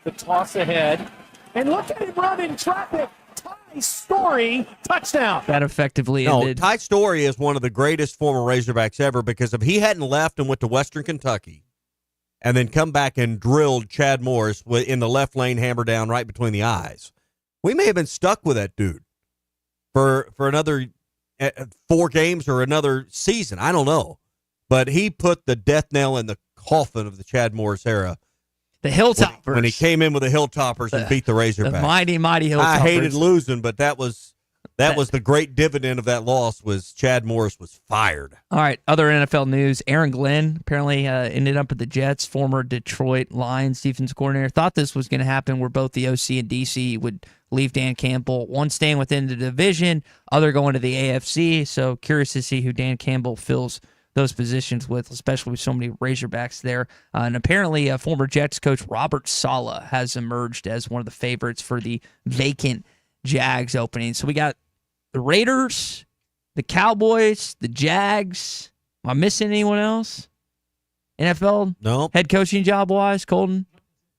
The toss ahead. And look at him run in traffic. Ty Story, touchdown. That effectively ended. Ty Story is one of the greatest former Razorbacks ever, because if he hadn't left and went to Western Kentucky and then come back and drilled Chad Morris in the left lane, hammer down right between the eyes, we may have been stuck with that dude for another 4 games or another season. I don't know. But he put the death nail in the coffin of the Chad Morris era. The Hilltoppers. When he came in with the Hilltoppers and beat the Razorbacks. The mighty Hilltoppers. I hated losing, but that was That was the great dividend of that loss was Chad Morris was fired. All right, other NFL news. Aaron Glenn apparently ended up at the Jets, former Detroit Lions defense coordinator. Thought this was going to happen where both the OC and DC would leave Dan Campbell. One staying within the division, other going to the AFC. So curious to see who Dan Campbell fills those positions with, especially with so many Razorbacks there. And apparently former Jets coach Robert Saleh has emerged as one of the favorites for the vacant Jags opening. So we got the Raiders, the Cowboys, the Jags. Am I missing anyone else? NFL? No. Head coaching job-wise, Colton?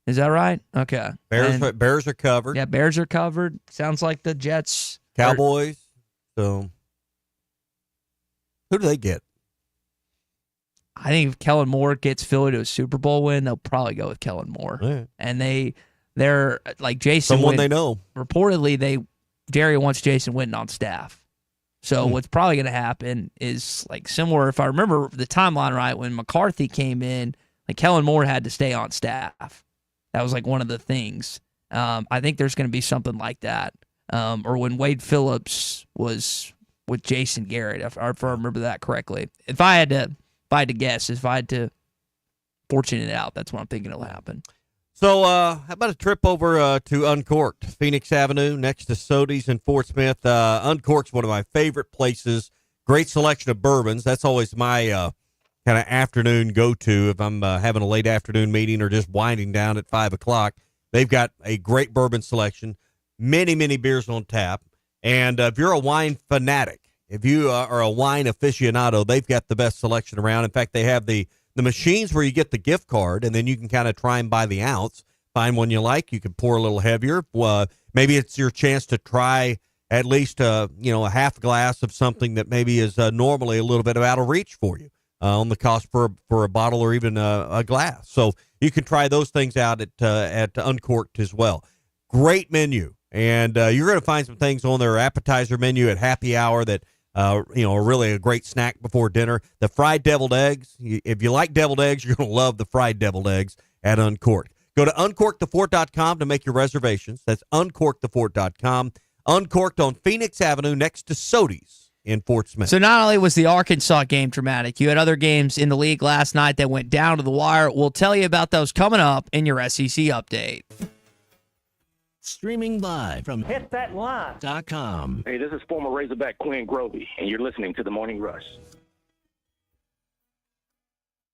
Is that right? Okay. Bears are covered. Yeah, Bears are covered. Sounds like the Jets. Cowboys. So who do they get? I think if Kellen Moore gets Philly to a Super Bowl win, they'll probably go with Kellen Moore. Yeah. And they're like Jason Someone Witten, they know. Reportedly, Jerry wants Jason Witten on staff. So what's probably going to happen is like similar. If I remember the timeline right, when McCarthy came in, like Kellen Moore had to stay on staff. That was like one of the things. I think there's going to be something like that. Or when Wade Phillips was with Jason Garrett, if I remember that correctly. If I had to guess, if I had to fortune it out, that's what I'm thinking will happen. So how about a trip over to Uncorked, Phoenix Avenue, next to Sody's in Fort Smith. Uncorked's one of my favorite places. Great selection of bourbons. That's always my kind of afternoon go-to if I'm having a late afternoon meeting or just winding down at 5 o'clock. They've got a great bourbon selection, many, many beers on tap. And if you're a wine fanatic, if you are a wine aficionado, they've got the best selection around. In fact, they have the machines where you get the gift card, and then you can kind of try them by the ounce. Find one you like. You can pour a little heavier. Maybe it's your chance to try at least a half glass of something that maybe is normally a little bit out of reach for you on the cost for a bottle or even a glass. So you can try those things out at Uncorked as well. Great menu, and you're going to find some things on their appetizer menu at happy hour that are really a great snack before dinner. The fried deviled eggs. If you like deviled eggs, you're going to love the fried deviled eggs at Uncorked. Go to uncorkthefort.com to make your reservations. That's uncorkthefort.com. Uncorked on Phoenix Avenue next to Sody's in Fort Smith. So not only was the Arkansas game dramatic, you had other games in the league last night that went down to the wire. We'll tell you about those coming up in your SEC update. Streaming live from hitthatline.com. Hey, this is former Razorback Quinn Grovey, and you're listening to The Morning Rush.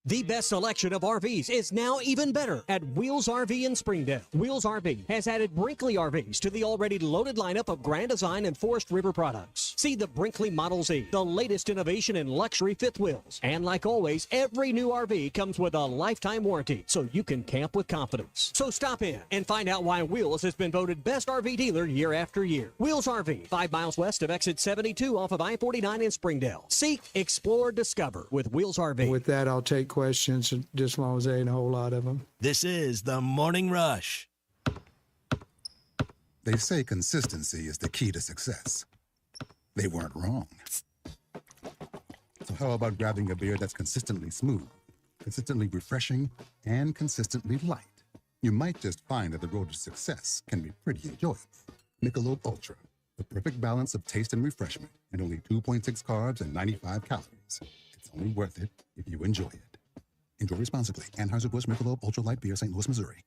The best selection of RVs is now even better at Wheels RV in Springdale. Wheels RV has added Brinkley RVs to the already loaded lineup of Grand Design and Forest River products. See the Brinkley Model Z, the latest innovation in luxury fifth wheels. And like always, every new RV comes with a lifetime warranty, so you can camp with confidence. So stop in and find out why Wheels has been voted best RV dealer year after year. Wheels RV, 5 miles west of exit 72 off of I-49 in Springdale. Seek, explore, discover with Wheels RV. With that, I'll take questions, just as long as there ain't a whole lot of them. This is the Morning Rush. They say consistency is the key to success. They weren't wrong. So how about grabbing a beer that's consistently smooth, consistently refreshing, and consistently light? You might just find that the road to success can be pretty enjoyable. Michelob Ultra, the perfect balance of taste and refreshment, and only 2.6 carbs and 95 calories. It's only worth it if you enjoy it. Enjoy responsibly. Anheuser-Busch Michelob Ultra Light Beer, St. Louis, Missouri.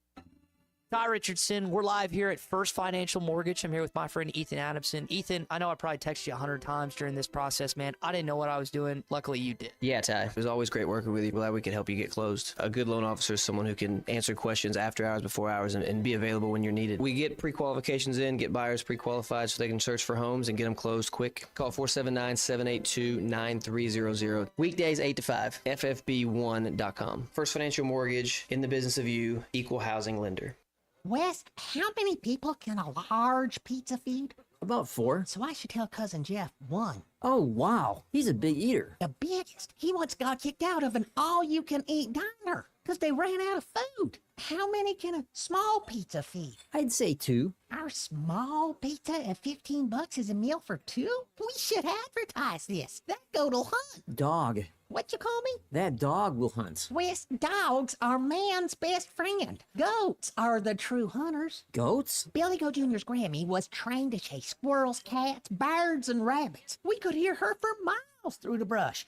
Ty Richardson, we're live here at First Financial Mortgage. I'm here with my friend Ethan Adamson. Ethan, I know I probably texted you 100 times during this process, man. I didn't know what I was doing. Luckily, you did. Yeah, Ty. It was always great working with you. Glad we could help you get closed. A good loan officer is someone who can answer questions after hours, before hours, and be available when you're needed. We get pre-qualifications in, get buyers pre-qualified so they can search for homes and get them closed quick. Call 479-782-9300. Weekdays 8 to 5. FFB1.com. First Financial Mortgage, in the business of you, equal housing lender. Wes, how many people can a large pizza feed? About 4. So I should tell Cousin Jeff 1. Oh, wow. He's a big eater. The biggest. He once got kicked out of an all-you-can-eat diner because they ran out of food. How many can a small pizza feed? I'd say 2. Our small pizza at $15 is a meal for 2? We should advertise this. That go to hunt. Dog, What you call me? That dog will hunt. Swiss dogs are man's best friend. Goats are the true hunters. Goats? Billy Goat Jr.'s Grammy was trained to chase squirrels, cats, birds, and rabbits. We could hear her for miles through the brush.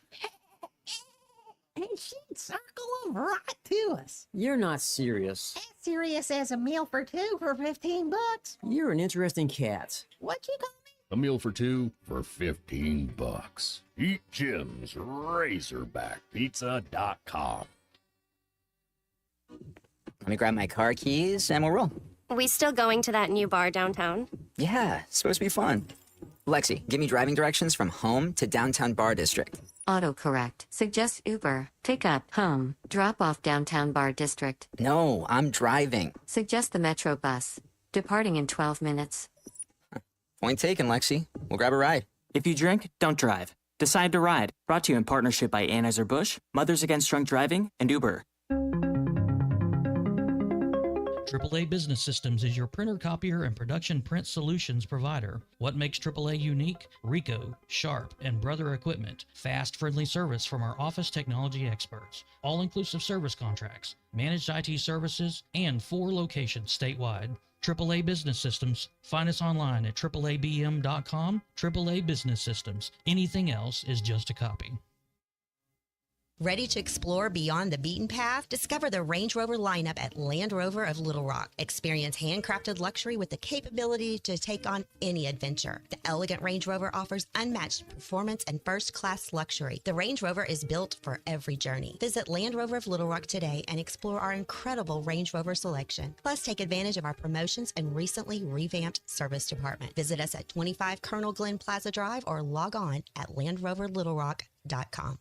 And she'd circle them right to us. You're not serious. As serious as a meal for two for $15. You're an interesting cat. What you call me? A meal for two for $15. Eat Jim's RazorbackPizza.com. Let me grab my car keys and we'll roll. We still going to that new bar downtown? Yeah, it's supposed to be fun. Lexi, give me driving directions from home to downtown bar district. Autocorrect. Suggest Uber. Pick up. Home. Drop off downtown bar district. No, I'm driving. Suggest the Metro bus. Departing in 12 minutes. Point taken, Lexi. We'll grab a ride. If you drink, don't drive. Decide to ride. Brought to you in partnership by Anheuser-Busch, Mothers Against Drunk Driving, and Uber. AAA Business Systems is your printer, copier, and production print solutions provider. What makes AAA unique? Ricoh, Sharp, and Brother Equipment. Fast, friendly service from our office technology experts. All-inclusive service contracts, managed IT services, and 4 locations statewide. AAA Business Systems. Find us online at AAABM.com. AAA Business Systems. Anything else is just a copy. Ready to explore beyond the beaten path? Discover the Range Rover lineup at Land Rover of Little Rock. Experience handcrafted luxury with the capability to take on any adventure. The elegant Range Rover offers unmatched performance and first-class luxury. The Range Rover is built for every journey. Visit Land Rover of Little Rock today and explore our incredible Range Rover selection. Plus, take advantage of our promotions and recently revamped service department. Visit us at 25 Colonel Glenn Plaza Drive or log on at LandRoverLittleRock.com.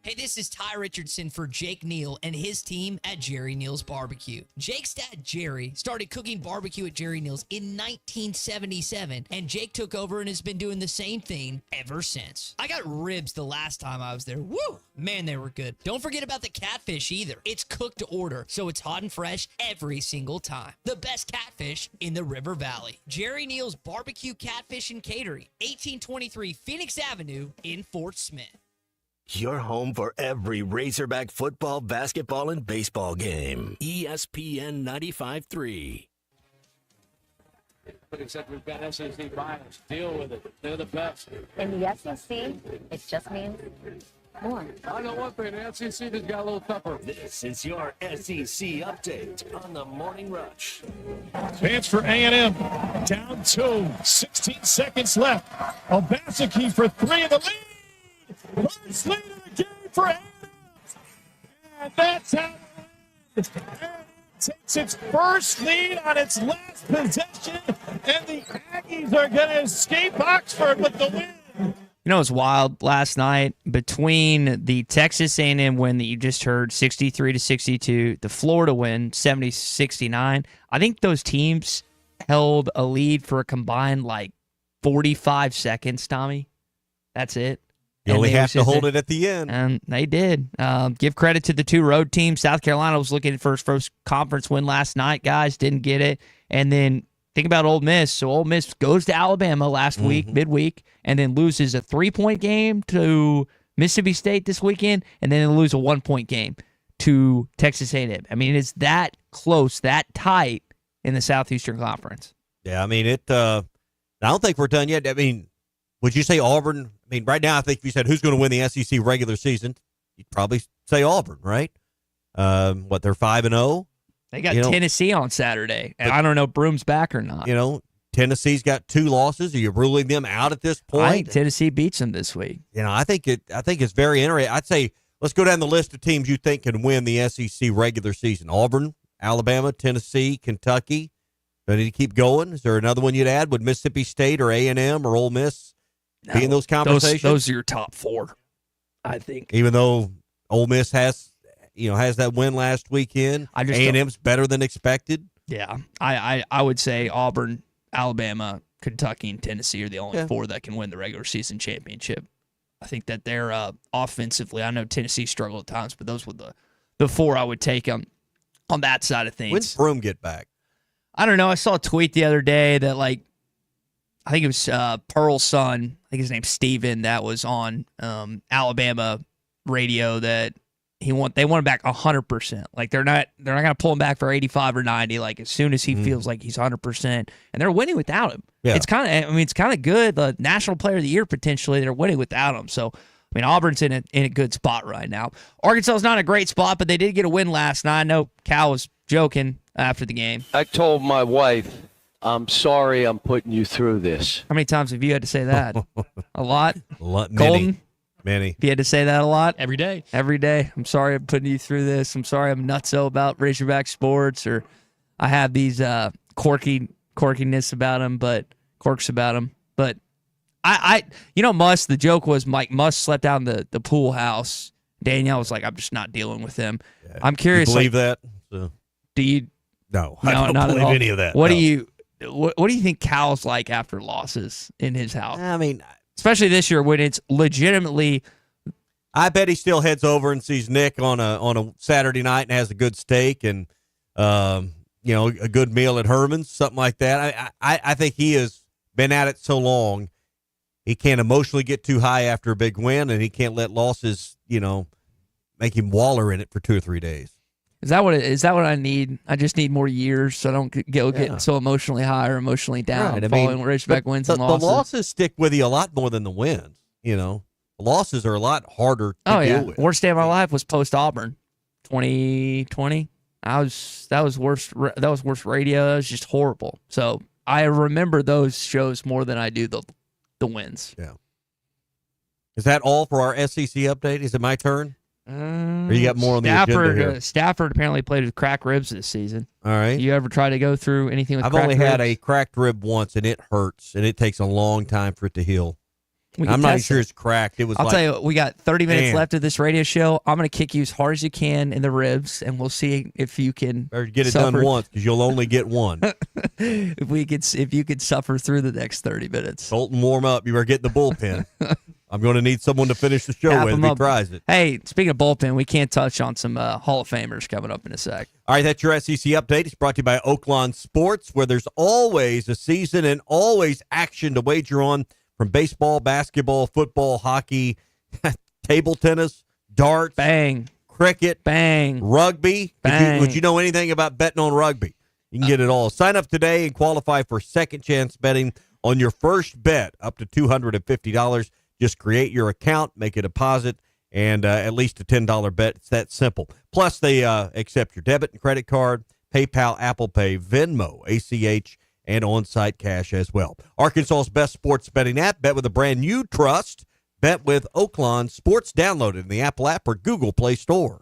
Hey, this is Ty Richardson for Jake Neal and his team at Jerry Neal's Barbecue. Jake's dad, Jerry, started cooking barbecue at Jerry Neal's in 1977, and Jake took over and has been doing the same thing ever since. I got ribs the last time I was there. Woo! Man, they were good. Don't forget about the catfish either. It's cooked to order, so it's hot and fresh every single time. The best catfish in the River Valley. Jerry Neal's Barbecue, Catfish, and Catering, 1823 Phoenix Avenue in Fort Smith. Your home for every Razorback football, basketball, and baseball game. ESPN 95.3. But except we've got SEC bias. Deal with it. They're the best. In the SEC, it just means more. I know one thing. The SEC just got a little tougher. This is your SEC update on the Morning Rush. Chance for A&M. Down 2. 16 seconds left. Obaseki for 3 in the lead. First lead of the game for A&M. And that's how it takes its first lead on its last possession. And the Aggies are going to escape Oxford with the win. You know, it was wild last night between the Texas A&M win that you just heard, 63-62, the Florida win, 70-69. I think those teams held a lead for a combined, 45 seconds, Tommy. That's it. You only have to hold it at the end. And they did. Give credit to the 2 road teams. South Carolina was looking for his first conference win last night, guys. Didn't get it. And then think about Ole Miss. So Ole Miss goes to Alabama last week, midweek, and then loses a 3-point game to Mississippi State this weekend, and then they lose a 1-point game to Texas A&M. I mean, it's that close, that tight in the Southeastern Conference. Yeah, I mean, I don't think we're done yet. I mean, would you say Auburn? I mean, right now, I think if you said who's going to win the SEC regular season, you'd probably say Auburn, right? They're 5-0. They got Tennessee on Saturday, and I don't know if Broom's back or not. Tennessee's got 2 losses. Are you ruling them out at this point? I think Tennessee beats them this week. I think it's very interesting. I'd say let's go down the list of teams you think can win the SEC regular season: Auburn, Alabama, Tennessee, Kentucky. Do I need to keep going? Is there another one you'd add? Would Mississippi State or A&M or Ole Miss be in those conversations? Those are your top 4, I think. Even though Ole Miss has that win last weekend, A&M's better than expected. Yeah, I would say Auburn, Alabama, Kentucky, and Tennessee are the only 4 that can win the regular season championship. I think that they're offensively. I know Tennessee struggled at times, but those were the 4 I would take on that side of things. When's Broom get back? I don't know. I saw a tweet the other day that I think it was Pearl's son. I think his name's Steven. That was on Alabama radio that they want him back 100%. Like they're not going to pull him back for 85 or 90. Like as soon as he feels like he's 100%, and they're winning without him. Yeah. It's kind of good. The National Player of the Year potentially. They're winning without him. So I mean, Auburn's in a good spot right now. Arkansas's not in a great spot, but they did get a win last night. I know Cal was joking after the game. I told my wife, I'm sorry I'm putting you through this. How many times have you had to say that? A lot? Many. Many. Have you had to say that a lot? Every day. Every day. I'm sorry I'm putting you through this. I'm sorry I'm nutso about Razorback sports, or I have these quirkiness about them, quirks about them. But Muss, the joke was Mike Muss slept out in the pool house. Danielle was like, I'm just not dealing with him. Yeah. I'm curious. You believe that? So. Do you? No, I don't not believe any of that. What do you think Cal's like after losses in his house? I mean, especially this year when it's legitimately. I bet he still heads over and sees Nick on a Saturday night and has a good steak and a good meal at Herman's, something like that. I think he has been at it so long. He can't emotionally get too high after a big win, and he can't let losses, make him waller in it for 2 or 3 days. Is that what I need? I just need more years so I don't get so emotionally high or emotionally down following Razorback wins and losses. The losses stick with you a lot more than the wins. The losses are a lot harder to deal with. Worst day of my life was post Auburn, 2020. That was worst radio. That was just horrible. So I remember those shows more than I do the wins. Yeah. Is that all for our SEC update? Is it my turn? Or you got more on the agenda here? Stafford apparently played with cracked ribs this season. All right. You ever try to go through anything with I've cracked only ribs? had a cracked rib once, and it hurts, and it takes a long time for it to heal. I'm not even sure it's cracked. I'll tell you, we got 30 minutes left of this radio show. I'm going to kick you as hard as you can in the ribs, and we'll see if you can or get it done once, because you'll only get one. if you could suffer through the next 30 minutes. Colton, warm up. You better get in the bullpen. I'm going to need someone to finish the show with if he tries it. Hey, speaking of bullpen, we can't touch on some Hall of Famers coming up in a sec. All right, that's your SEC update. It's brought to you by Oaklawn Sports, where there's always a season and always action to wager on. From baseball, basketball, football, hockey, table tennis, darts, bang, cricket, bang, rugby. Bang. Would you know anything about betting on rugby? You can get it all. Sign up today and qualify for second chance betting on your first bet up to $250. Just create your account, make a deposit, and at least a $10 bet. It's that simple. Plus, they accept your debit and credit card, PayPal, Apple Pay, Venmo, ACH, and on-site cash as well. Arkansas's best sports betting app. Bet with a brand new trust. Bet with Oaklawn Sports. Downloaded in the Apple app or Google Play Store.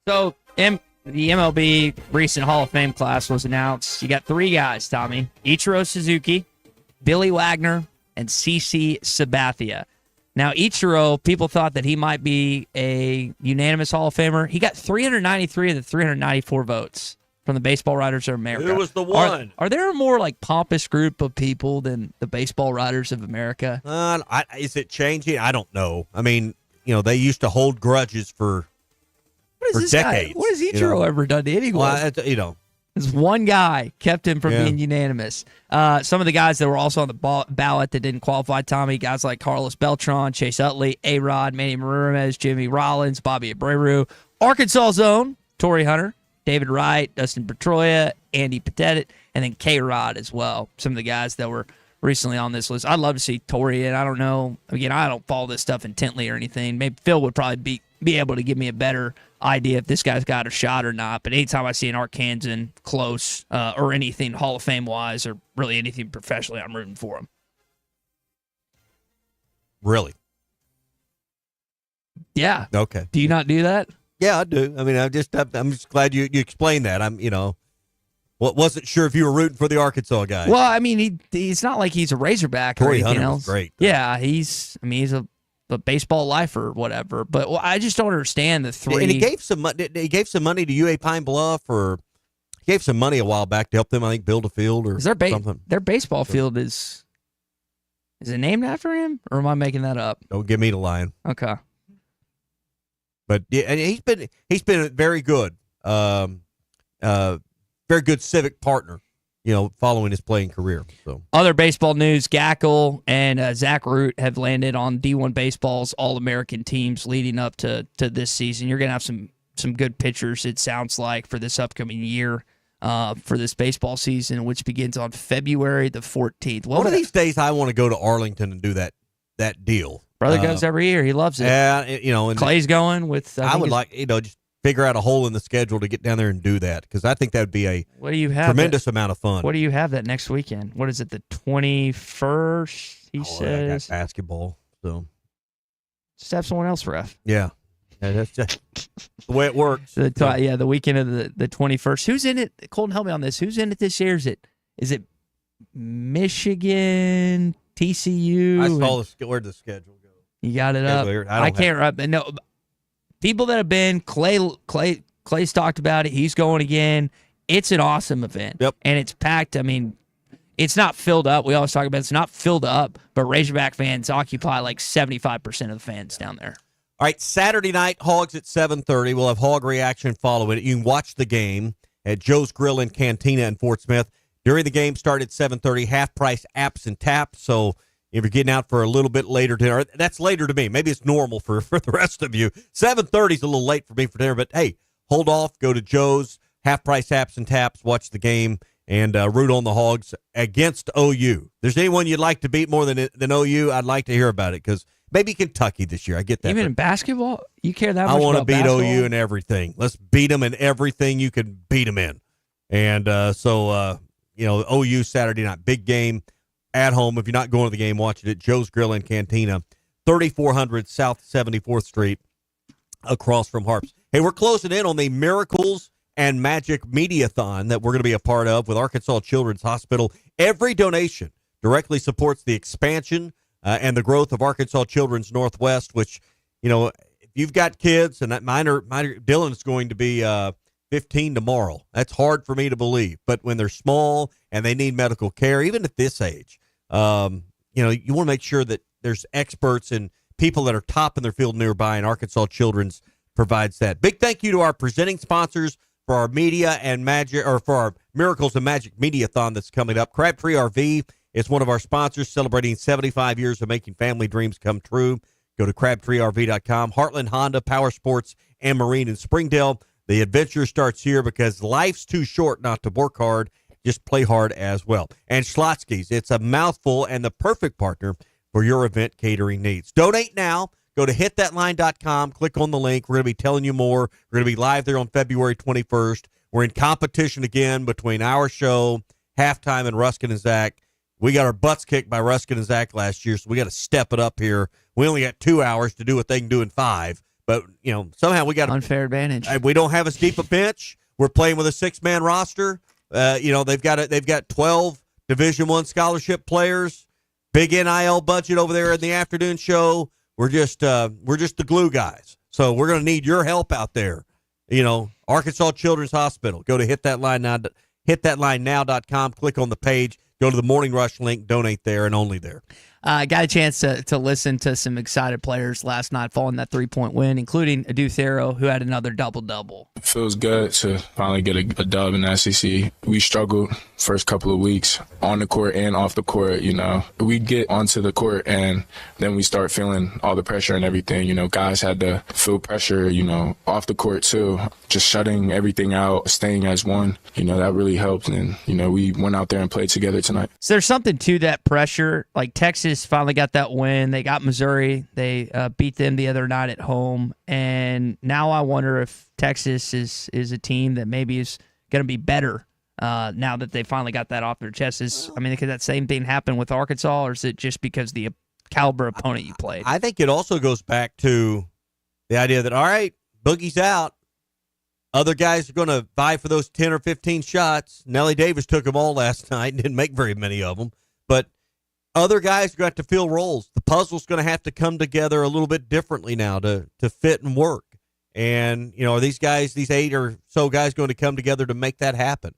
So, the MLB recent Hall of Fame class was announced. You got 3 guys, Tommy. Ichiro Suzuki, Billy Wagner, and CC Sabathia. Now, Ichiro, people thought that he might be a unanimous Hall of Famer. He got 393 of the 394 votes from the Baseball Writers of America. Who was the one? Are there a more pompous group of people than the Baseball Writers of America? Is it changing? I don't know. I mean, they used to hold grudges for decades. Guy? What has Ichiro ever done to anyone? Well, This one guy kept him from being unanimous. Some of the guys that were also on the ballot that didn't qualify, Tommy, guys like Carlos Beltran, Chase Utley, A-Rod, Manny Ramirez, Jimmy Rollins, Bobby Abreu, Arkansas' own, Torrey Hunter, David Wright, Dustin Pedroia, Andy Pettit, and then K-Rod as well. Some of the guys that were recently on this list. I'd love to see Torrey, and I don't know. Again, I don't follow this stuff intently or anything. Maybe Phil would probably be able to give me a better idea if this guy's got a shot or not. But anytime I see an Arkansan close or anything Hall of Fame-wise or really anything professionally, I'm rooting for him. Really? Yeah. Okay. Do you not do that? Yeah, I do. I mean, I'm just glad you explained that. Wasn't sure if you were rooting for the Arkansas guy. Well, I mean, he's not like he's a Razorback or anything else. Great. Yeah, he's a baseball lifer or whatever. But I just don't understand the 3. And he gave some money to UA Pine Bluff, or he gave some money a while back to help them, I think, build a field or something. Their baseball field is it named after him, or am I making that up? Don't give me the line. Okay. But yeah, and he's been very good, very good civic partner. following his playing career. So Other baseball news, Gackle and Zach Root have landed on D1 Baseball's All-American teams leading up to this season. You're going to have some good pitchers, it sounds like, for this upcoming year, for this baseball season, which begins on February the 14th. One of these days I want to go to Arlington and do that deal. Brother goes every year. He loves it. Yeah, and Clay's going with. I would like just figure out a hole in the schedule to get down there and do that, because I think that would be a tremendous amount of fun. What do you have that next weekend? What is it? The 21st? He says. I got basketball. So just have someone else ref. Yeah, that's just the way it works. The weekend of the 21st. Who's in it? Colton, help me on this. Who's in it this year? Is it Michigan, TCU? I saw where'd the schedule go. You got it up. I can't remember. No, people that have been, Clay's talked about it. He's going again. It's an awesome event. Yep. And it's packed. I mean, it's not filled up. We always talk about it's not filled up, but Razorback fans occupy like 75% of the fans down there. All right, Saturday night, Hogs at 7:30. We'll have Hog Reaction following it. You can watch the game at Joe's Grill and Cantina in Fort Smith. During the game, start at 7:30, half-price apps and taps. So if you're getting out for a little bit later dinner, that's later to me. Maybe it's normal for the rest of you. 7:30 is a little late for me for dinner, but hey, hold off, go to Joe's, half-price apps and taps, watch the game, and root on the Hogs against OU. If there's anyone you'd like to beat more than OU, I'd like to hear about it, because maybe Kentucky this year. I get that. Even in basketball? You care that much I want to about beat basketball? OU in everything. Let's beat them in everything you can beat them in. And OU Saturday night, big game at home. If you're not going to the game, watch it at Joe's Grill and Cantina, 3400 South 74th Street, across from Harps. Hey, we're closing in on the Miracles and Magic Mediathon that we're going to be a part of with Arkansas Children's Hospital. Every donation directly supports the expansion and the growth of Arkansas Children's Northwest, which, if you've got kids, and that minor Dylan's going to be 15 tomorrow. That's hard for me to believe. But when they're small and they need medical care, even at this age, you want to make sure that there's experts and people that are top in their field nearby, and Arkansas Children's provides that. Big thank you to our presenting sponsors for our media and magic, or for our Miracles and Magic Mediathon that's coming up. Crabtree RV is one of our sponsors, celebrating 75 years of making family dreams come true. Go to crabtreerv.com. Heartland Honda, Power Sports, and Marine in Springdale. The adventure starts here, because life's too short not to work hard. Just play hard as well. And Schlotsky's, it's a mouthful and the perfect partner for your event catering needs. Donate now. Go to hitthatline.com. Click on the link. We're going to be telling you more. We're going to be live there on February 21st. We're in competition again between our show, Halftime, and Ruskin and Zach. We got our butts kicked by Ruskin and Zach last year, so we got to step it up here. We only got 2 hours to do what they can do in 5. But, somehow we got unfair advantage. We don't have as deep a bench. We're playing with a 6-man roster. They've got 12 Division I scholarship players. Big NIL budget over there in the afternoon show. We're just the glue guys. So we're going to need your help out there. Arkansas Children's Hospital. Go to hitthatlinenow.com. Click on the page. Go to the Morning Rush link. Donate there and only there. Got a chance to listen to some excited players last night following that 3-point win, including Adu Thero, who had another double-double. It feels good to finally get a dub in the SEC. We struggled first couple of weeks on the court and off the court. We get onto the court and then we start feeling all the pressure and everything. Guys had to feel pressure, off the court too. Just shutting everything out, staying as one, that really helped. And, we went out there and played together tonight. So there's something to that pressure. Like Texas finally got that win. They got Missouri. They beat them the other night at home. And now I wonder if Texas is a team that maybe is going to be better now that they finally got that off their chests. Could that same thing happen with Arkansas, or is it just because the caliber opponent you played? I think it also goes back to the idea that, all right, Boogie's out. Other guys are going to vie for those 10 or 15 shots. Nellie Davis took them all last night and didn't make very many of them. But other guys are going to have to fill roles. The puzzle's going to have to come together a little bit differently now to fit and work. And, are these 8 or so guys going to come together to make that happen?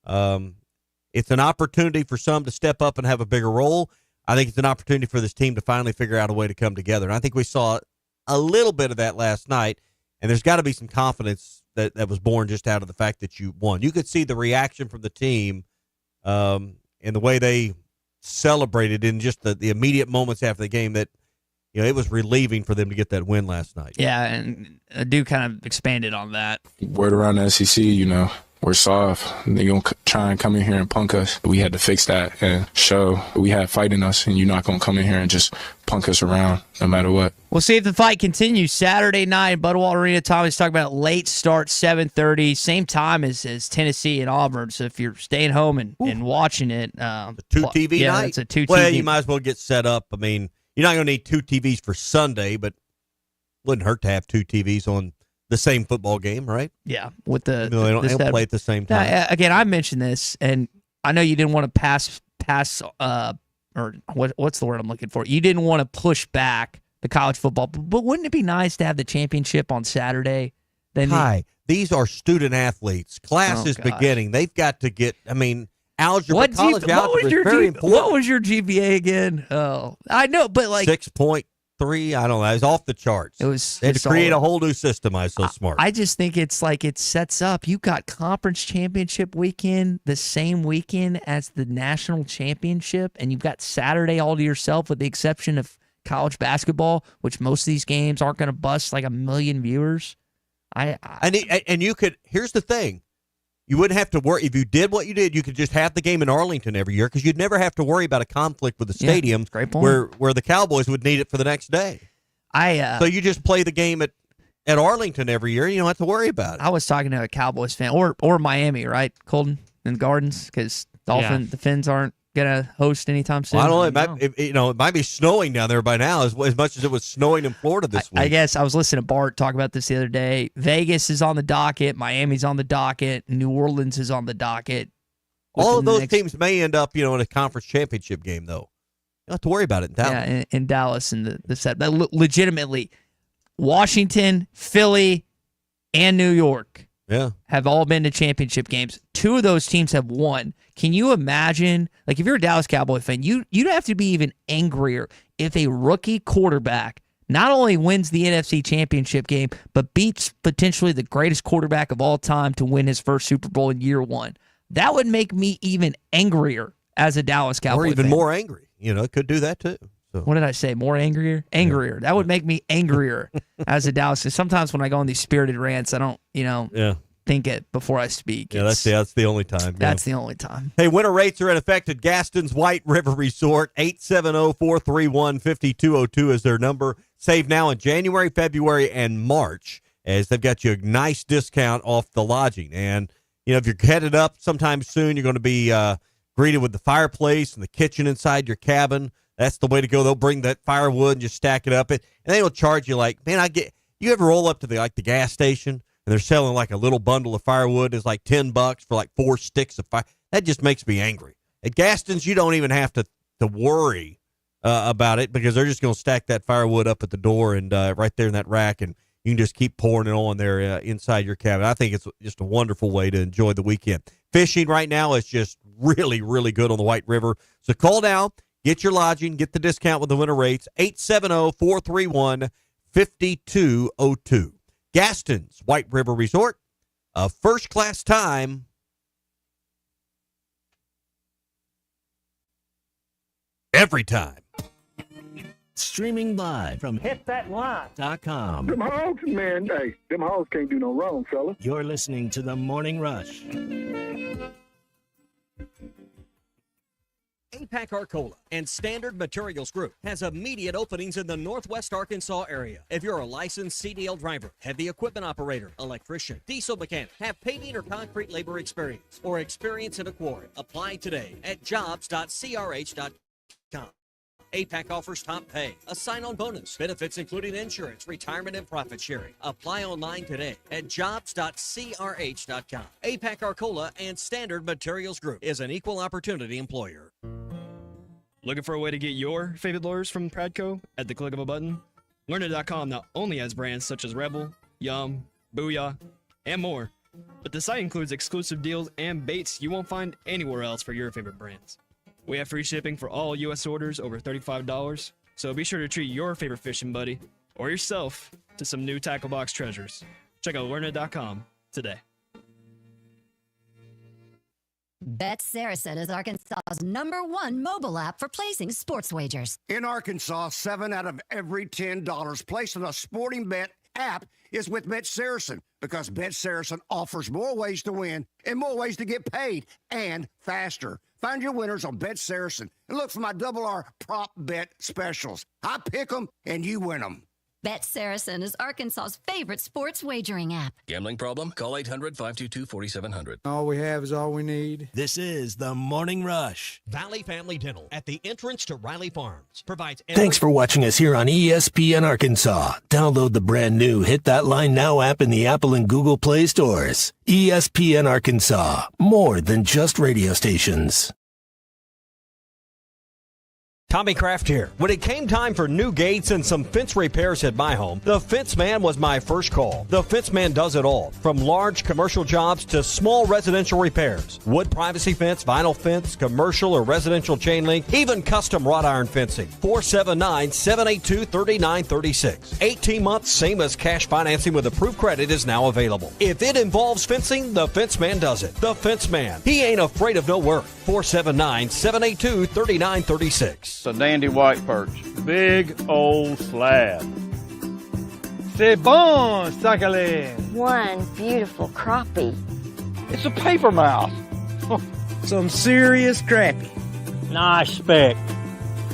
It's an opportunity for some to step up and have a bigger role. I think it's an opportunity for this team to finally figure out a way to come together. And I think we saw a little bit of that last night. And there's got to be some confidence that was born just out of the fact that you won. You could see the reaction from the team and the way they celebrated in just the immediate moments after the game, that it was relieving for them to get that win last night. Yeah, and Duke kind of expanded on that. Word around the SEC, we're soft. They're going to try and come in here and punk us. We had to fix that and show we have fight in us, and you're not going to come in here and just punk us around no matter what. We'll see if the fight continues Saturday night. Budweiser Arena. Tommy's talking about late start, 7:30, same time as Tennessee and Auburn. So if you're staying home and watching it, the 2 TV night. It's a 2 TV. Well, you might as well get set up. I mean, you're not going to need 2 TVs for Sunday, but wouldn't hurt to have 2 TVs on the same football game, right? Yeah, with the they don't play at the same time. Now, again, I mentioned this, and I know you didn't want to pass, or what's the word I'm looking for? You didn't want to push back the college football, but wouldn't it be nice to have the championship on Saturday? These are student athletes. Class is beginning. They've got to get. I mean, college algebra is very important. What was your GPA again? Oh, I know, but 6.3. I don't know. It was off the charts. It was. They had to create a whole new system. I was so smart. I just think it's it sets up. You got conference championship weekend the same weekend as the national championship, and you've got Saturday all to yourself, with the exception of college basketball, which most of these games aren't going to bust 1 million viewers. And you could. Here's the thing. You wouldn't have to worry. If you did what you did, you could just have the game in Arlington every year, because you'd never have to worry about a conflict with the stadium where the Cowboys would need it for the next day. So you just play the game at Arlington every year, and you don't have to worry about it. I was talking to a Cowboys fan, or Miami, right, Colton and Gardens, because the Fins aren't going to host anytime soon. Well, I don't know. It might be snowing down there by now as much as it was snowing in Florida this week. I guess I was listening to Bart talk about this the other day. Vegas is on the docket. Miami's on the docket. New Orleans is on the docket. All of those teams may end up, in a conference championship game, though. You don't have to worry about it in Dallas. Yeah, in Dallas and the set. But legitimately, Washington, Philly, and New York have all been to championship games. 2 of those teams have won. Can you imagine, if you're a Dallas Cowboy fan, you'd have to be even angrier if a rookie quarterback not only wins the NFC championship game, but beats potentially the greatest quarterback of all time to win his first Super Bowl in year 1. That would make me even angrier as a Dallas Cowboy fan. Or even more angry. It could do that too. So. What did I say? More angrier? Angrier. Yeah. That would make me angrier as a Dallas. Sometimes when I go on these spirited rants, I don't, think it before I speak. Yeah, that's the only time. That's the only time. Hey, winter rates are in effect at Gaston's White River Resort. 870-431-5202 is their number. Save now in January, February, and March, as they've got you a nice discount off the lodging. And, if you're headed up sometime soon, you're going to be greeted with the fireplace and the kitchen inside your cabin. That's the way to go. They'll bring that firewood and just stack it up. And they will charge you you ever roll up to the gas station and they're selling a little bundle of firewood is $10 for 4 sticks of fire. That just makes me angry. At Gaston's, you don't even have to worry about it, because they're just going to stack that firewood up at the door and right there in that rack, and you can just keep pouring it on there inside your cabin. I think it's just a wonderful way to enjoy the weekend. Fishing right now is just really, really good on the White River. So call now, get your lodging, get the discount with the winter rates, 870-431-5202. Gaston's White River Resort, a first-class time every time. Streaming live from hitthatline.com. Them hogs, man, hey, them hogs can't do no wrong, fella. You're listening to The Morning Rush. APAC Arcola and Standard Materials Group has immediate openings in the Northwest Arkansas area. If you're a licensed CDL driver, heavy equipment operator, electrician, diesel mechanic, have paving or concrete labor experience, or experience in a quarry, apply today at jobs.crh.com. APAC offers top pay, a sign-on bonus, benefits including insurance, retirement, and profit sharing. Apply online today at jobs.crh.com. APAC Arcola and Standard Materials Group is an equal opportunity employer. Looking for a way to get your favorite lures from Pradco at the click of a button? Learner.com not only has brands such as Rebel, Yum, Booyah, and more, but the site includes exclusive deals and baits you won't find anywhere else for your favorite brands. We have free shipping for all U.S. orders over $35, so be sure to treat your favorite fishing buddy or yourself to some new tackle box treasures. Check out learner.com today. Bet Saracen is Arkansas's #1 mobile app for placing sports wagers. In Arkansas, 7 out of every $10 placed on a sporting bet app is with Bet Saracen, because Bet Saracen offers more ways to win and more ways to get paid, and faster. Find your winners on Bet Saracen and look for my Double R prop bet specials. I pick them and you win them. Bet Saracen is Arkansas's favorite sports wagering app. Gambling problem? Call 800-522-4700. All we have is all we need. This is the Morning Rush. Valley Family Dental at the entrance to Riley Farms provides. Thanks for watching us here on ESPN Arkansas. Download the brand new Hit That Line Now app in the Apple and Google Play stores. ESPN Arkansas, more than just radio stations. Tommy Kraft here. When it came time for new gates and some fence repairs at my home, the Fence Man was my first call. The Fence Man does it all, from large commercial jobs to small residential repairs. Wood privacy fence, vinyl fence, commercial or residential chain link, even custom wrought iron fencing. 479-782-3936. 18 months, same as cash financing with approved credit is now available. If it involves fencing, the Fence Man does it. The Fence Man. He ain't afraid of no work. 479-782-3936. A dandy white perch. Big old slab. C'est bon, sacalé. One beautiful crappie. It's a paper mouse. Some serious crappie. Nice speck.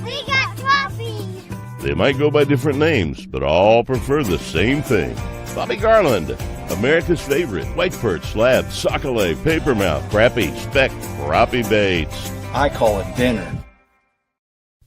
We got crappies. They might go by different names, but all prefer the same thing. Bobby Garland, America's favorite. White perch, slab, sockeye, papermouth, crappie, speck, crappie baits. I call it dinner.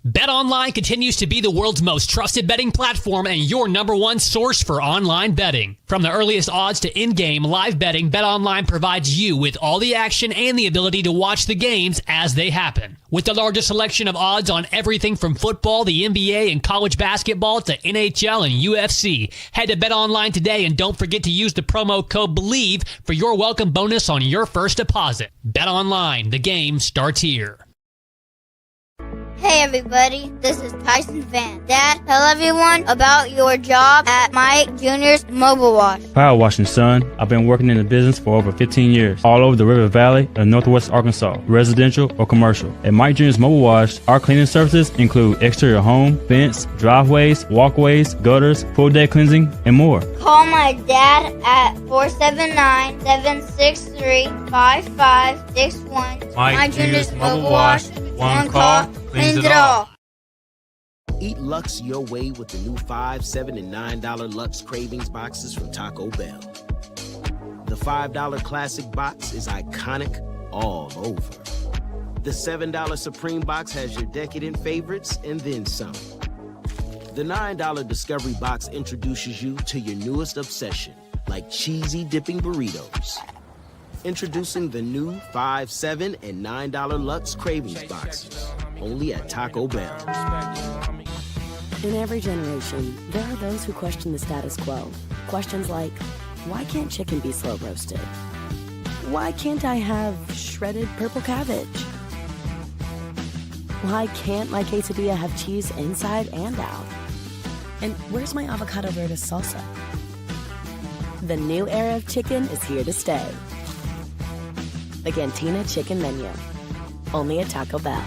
BetOnline continues to be the world's most trusted betting platform and your #1 source for online betting. From the earliest odds to in-game live betting, BetOnline provides you with all the action and the ability to watch the games as they happen. With the largest selection of odds on everything from football, the NBA, and college basketball to NHL and UFC. Head to BetOnline today and don't forget to use the promo code BELIEVE for your welcome bonus on your first deposit. BetOnline, the game starts here. Hey everybody, this is Tyson Van. Dad, tell everyone about your job at Mike Jr.'s Mobile Wash. Power washing, son. I've been working in the business for over 15 years, all over the River Valley and Northwest Arkansas, residential or commercial. At Mike Jr.'s Mobile Wash, our cleaning services include exterior home, fence, driveways, walkways, gutters, full day cleansing, and more. Call my dad at 479-763-5561. Mike Jr.'s Mobile Wash. One call cleans it all. Eat Lux your way with the new $5, $7, and $9 Lux Cravings boxes from Taco Bell. The $5 Classic box is iconic all over. The $7 Supreme box has your decadent favorites and then some. The $9 Discovery box introduces you to your newest obsession, like cheesy dipping burritos. Introducing the new $5, $7, and $9 Lux Cravings boxes, only at Taco Bell. In every generation, there are those who question the status quo. Questions like, why can't chicken be slow roasted? Why can't I have shredded purple cabbage? Why can't my quesadilla have cheese inside and out? And where's my avocado verde salsa? The new era of chicken is here to stay. The Cantina Chicken Menu, only at Taco Bell.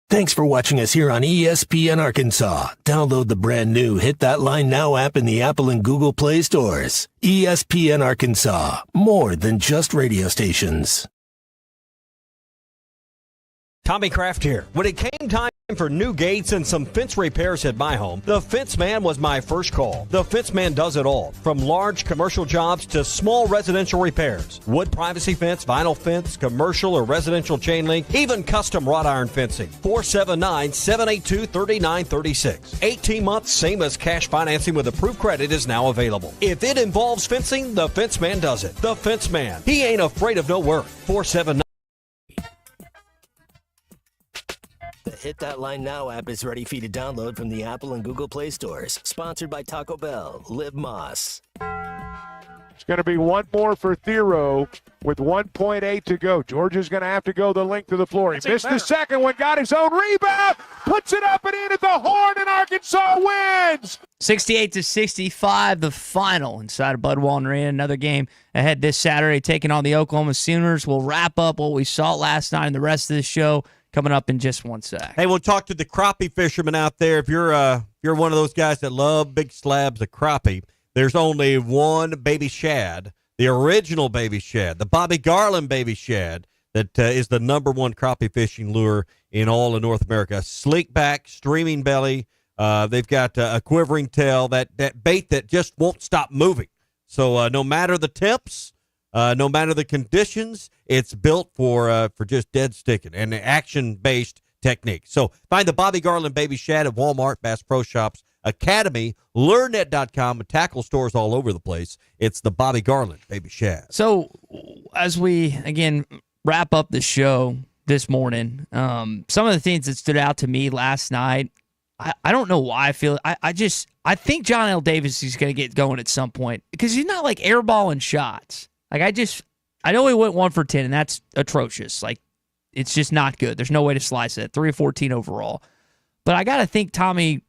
Thanks for watching us here on ESPN Arkansas. Download the brand new Hit That Line Now app in the Apple and Google Play stores. ESPN Arkansas, more than just radio stations. Tommy Kraft here. When it came time for new gates and some fence repairs at my home, the Fence Man was my first call. The Fence Man does it all, from large commercial jobs to small residential repairs. Wood privacy fence, vinyl fence, commercial or residential chain link, even custom wrought iron fencing. 479-782-3936. 18 months, same as cash financing with approved credit is now available. If it involves fencing, the Fence Man does it. The Fence Man. He ain't afraid of no work. 479. The Hit That Line Now app is ready for you to download from the Apple and Google Play stores. Sponsored by Taco Bell. Live Moss. It's going to be one more for Thero with 1.8 to go. Georgia's going to have to go the length of the floor. He missed the second one, got his own rebound, puts it up and in at the horn, and Arkansas wins. 68-65, the final inside of Bud Walton Arena. Another game ahead this Saturday, taking on the Oklahoma Sooners. We'll wrap up what we saw last night and the rest of the show coming up in just one sec. Hey, we'll talk to the crappie fishermen out there. If you're one of those guys that love big slabs of crappie, there's only one baby shad, the original baby shad, the Bobby Garland baby shad, that is the number one crappie fishing lure in all of North America. Sleek back, streaming belly. They've got a quivering tail, that bait that just won't stop moving. So no matter the temps, no matter the conditions, it's built for just dead sticking and action-based technique. So find the Bobby Garland baby shad at Walmart, Bass Pro Shops, Academy, LureNet.com, and tackle stores all over the place. It's the Bobby Garland baby shad. So as we, again, wrap up the show this morning, some of the things that stood out to me last night, I don't know why I feel I think John L. Davis is going to get going at some point because he's not like airballing shots. Like I know he went 1 for 10, and that's atrocious. Like it's just not good. There's no way to slice it. 3 of 14 overall. But I got to think, Tommy,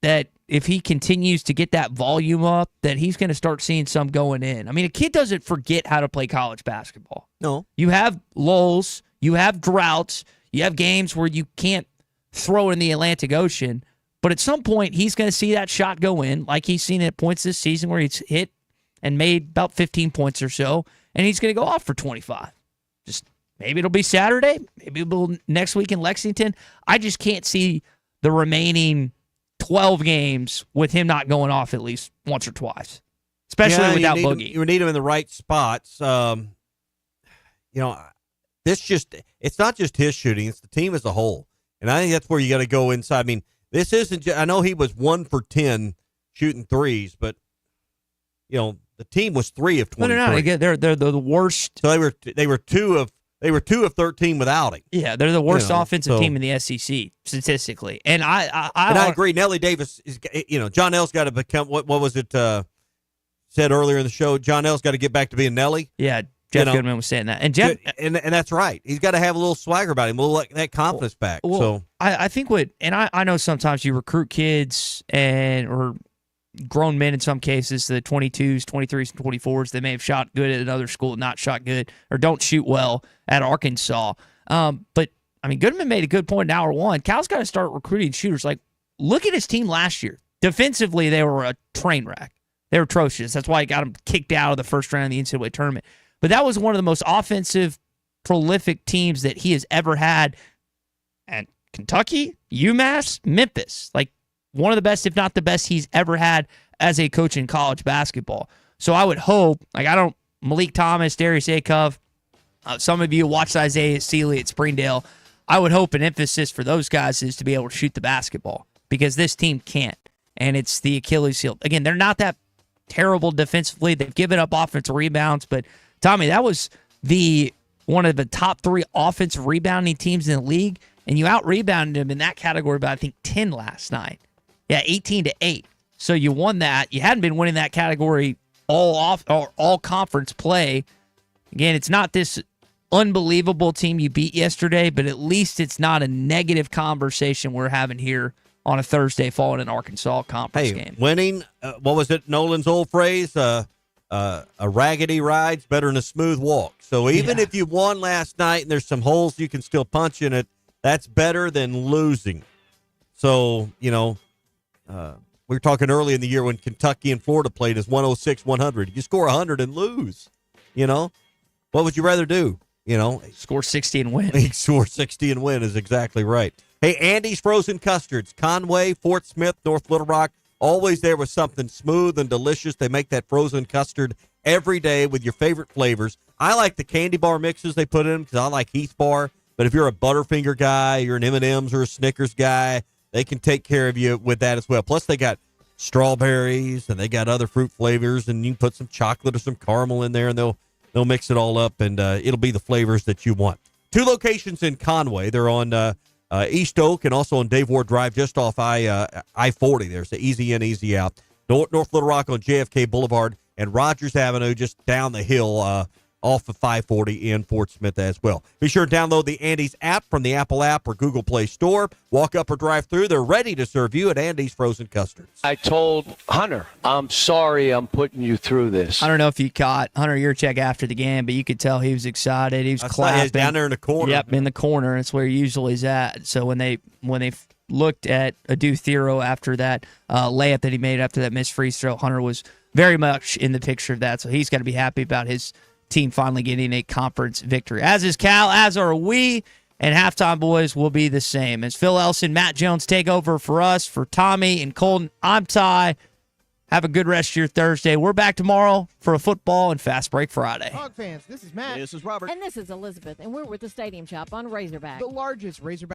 that if he continues to get that volume up, that he's going to start seeing some going in. I mean, a kid doesn't forget how to play college basketball. No. You have lulls, you have droughts, you have games where you can't throw it in the Atlantic Ocean, but at some point he's going to see that shot go in, like he's seen it at points this season where he's hit and made about 15 points or so, and he's going to go off for 25. Just maybe it'll be Saturday, maybe it'll be next week in Lexington. I just can't see the remaining 12 games with him not going off at least once or twice, especially without Boogie. You need him in the right spots. It's not just his shooting, it's the team as a whole. And I think that's where you got to go inside. I mean, this isn't I know he was 1 for 10 shooting threes, but the team was 3 of 23. No. They're the worst. So they were 2 of 13 without him. Yeah, they're the worst offensive team in the SEC statistically. And I agree. Nelly Davis is. John L's got to become what was it said earlier in the show? John L's got to get back to being Nelly. Yeah, Jeff Goodman was saying that, and Jeff, and that's right. He's got to have a little swagger about him, a little that confidence back. So I think I know sometimes you recruit kids or grown men in some cases, the 22s, 23s, and 24s, they may have shot good at another school, not shot good, or don't shoot well at Arkansas. But, I mean, Goodman made a good point in hour one. Cal's got to start recruiting shooters. Like, look at his team last year. Defensively, they were a train wreck. They were atrocious. That's why he got them kicked out of the first round of the NCAA tournament. But that was one of the most offensive, prolific teams that he has ever had at Kentucky, UMass, Memphis. Like, one of the best, if not the best, he's ever had as a coach in college basketball. So I would hope, Malik Thomas, Darius Acuff, some of you watched Isaiah Sealy at Springdale. I would hope an emphasis for those guys is to be able to shoot the basketball because this team can't, and it's the Achilles heel. Again, they're not that terrible defensively. They've given up offensive rebounds, but Tommy, that was one of the top 3 offensive rebounding teams in the league, and you out-rebounded them in that category by, I think, 10 last night. Yeah, 18-8. So you won that. You hadn't been winning that category all conference play. Again, it's not this unbelievable team you beat yesterday, but at least it's not a negative conversation we're having here on a Thursday following an Arkansas conference game. Winning, what was it, Nolan's old phrase? A raggedy ride's better than a smooth walk. So even if you won last night and there's some holes you can still punch in it, that's better than losing. So, we were talking early in the year when Kentucky and Florida played as 106-100. You score 100 and lose. What would you rather do? Score 60 and win. Score 60 and win is exactly right. Hey, Andy's Frozen Custards, Conway, Fort Smith, North Little Rock, always there with something smooth and delicious. They make that frozen custard every day with your favorite flavors. I like the candy bar mixes they put in them because I like Heath Bar. But if you're a Butterfinger guy, you're an M&M's or a Snickers guy, they can take care of you with that as well. Plus, they got strawberries and they got other fruit flavors, and you can put some chocolate or some caramel in there, and they'll mix it all up, and it'll be the flavors that you want. 2 locations in Conway. They're on East Oak and also on Dave Ward Drive, just off I-40. There's the easy in, easy out. North Little Rock on JFK Boulevard. and Rogers Avenue just down the hill off of 540 in Fort Smith as well. Be sure to download the Andy's app from the Apple app or Google Play Store. Walk up or drive through. They're ready to serve you at Andy's Frozen Custards. I told Hunter, I'm sorry I'm putting you through this. I don't know if you caught Hunter Yurchek after the game, but you could tell he was excited. He was clapping. He was down there in the corner. Yep, in the corner. That's where he usually is at. So when they looked at Adu Thero after that layup that he made after that missed free throw, Hunter was very much in the picture of that. So he's got to be happy about his team finally getting a conference victory. As is Cal, as are we, and halftime boys will be the same. As Phil Elson, Matt Jones take over for us, for Tommy and Colton, I'm Ty. Have a good rest of your Thursday. We're back tomorrow for a football and Fast Break Friday. Hog fans, this is Matt. This is Robert. And this is Elizabeth, and we're with the Stadium Shop on Razorback. The largest Razorback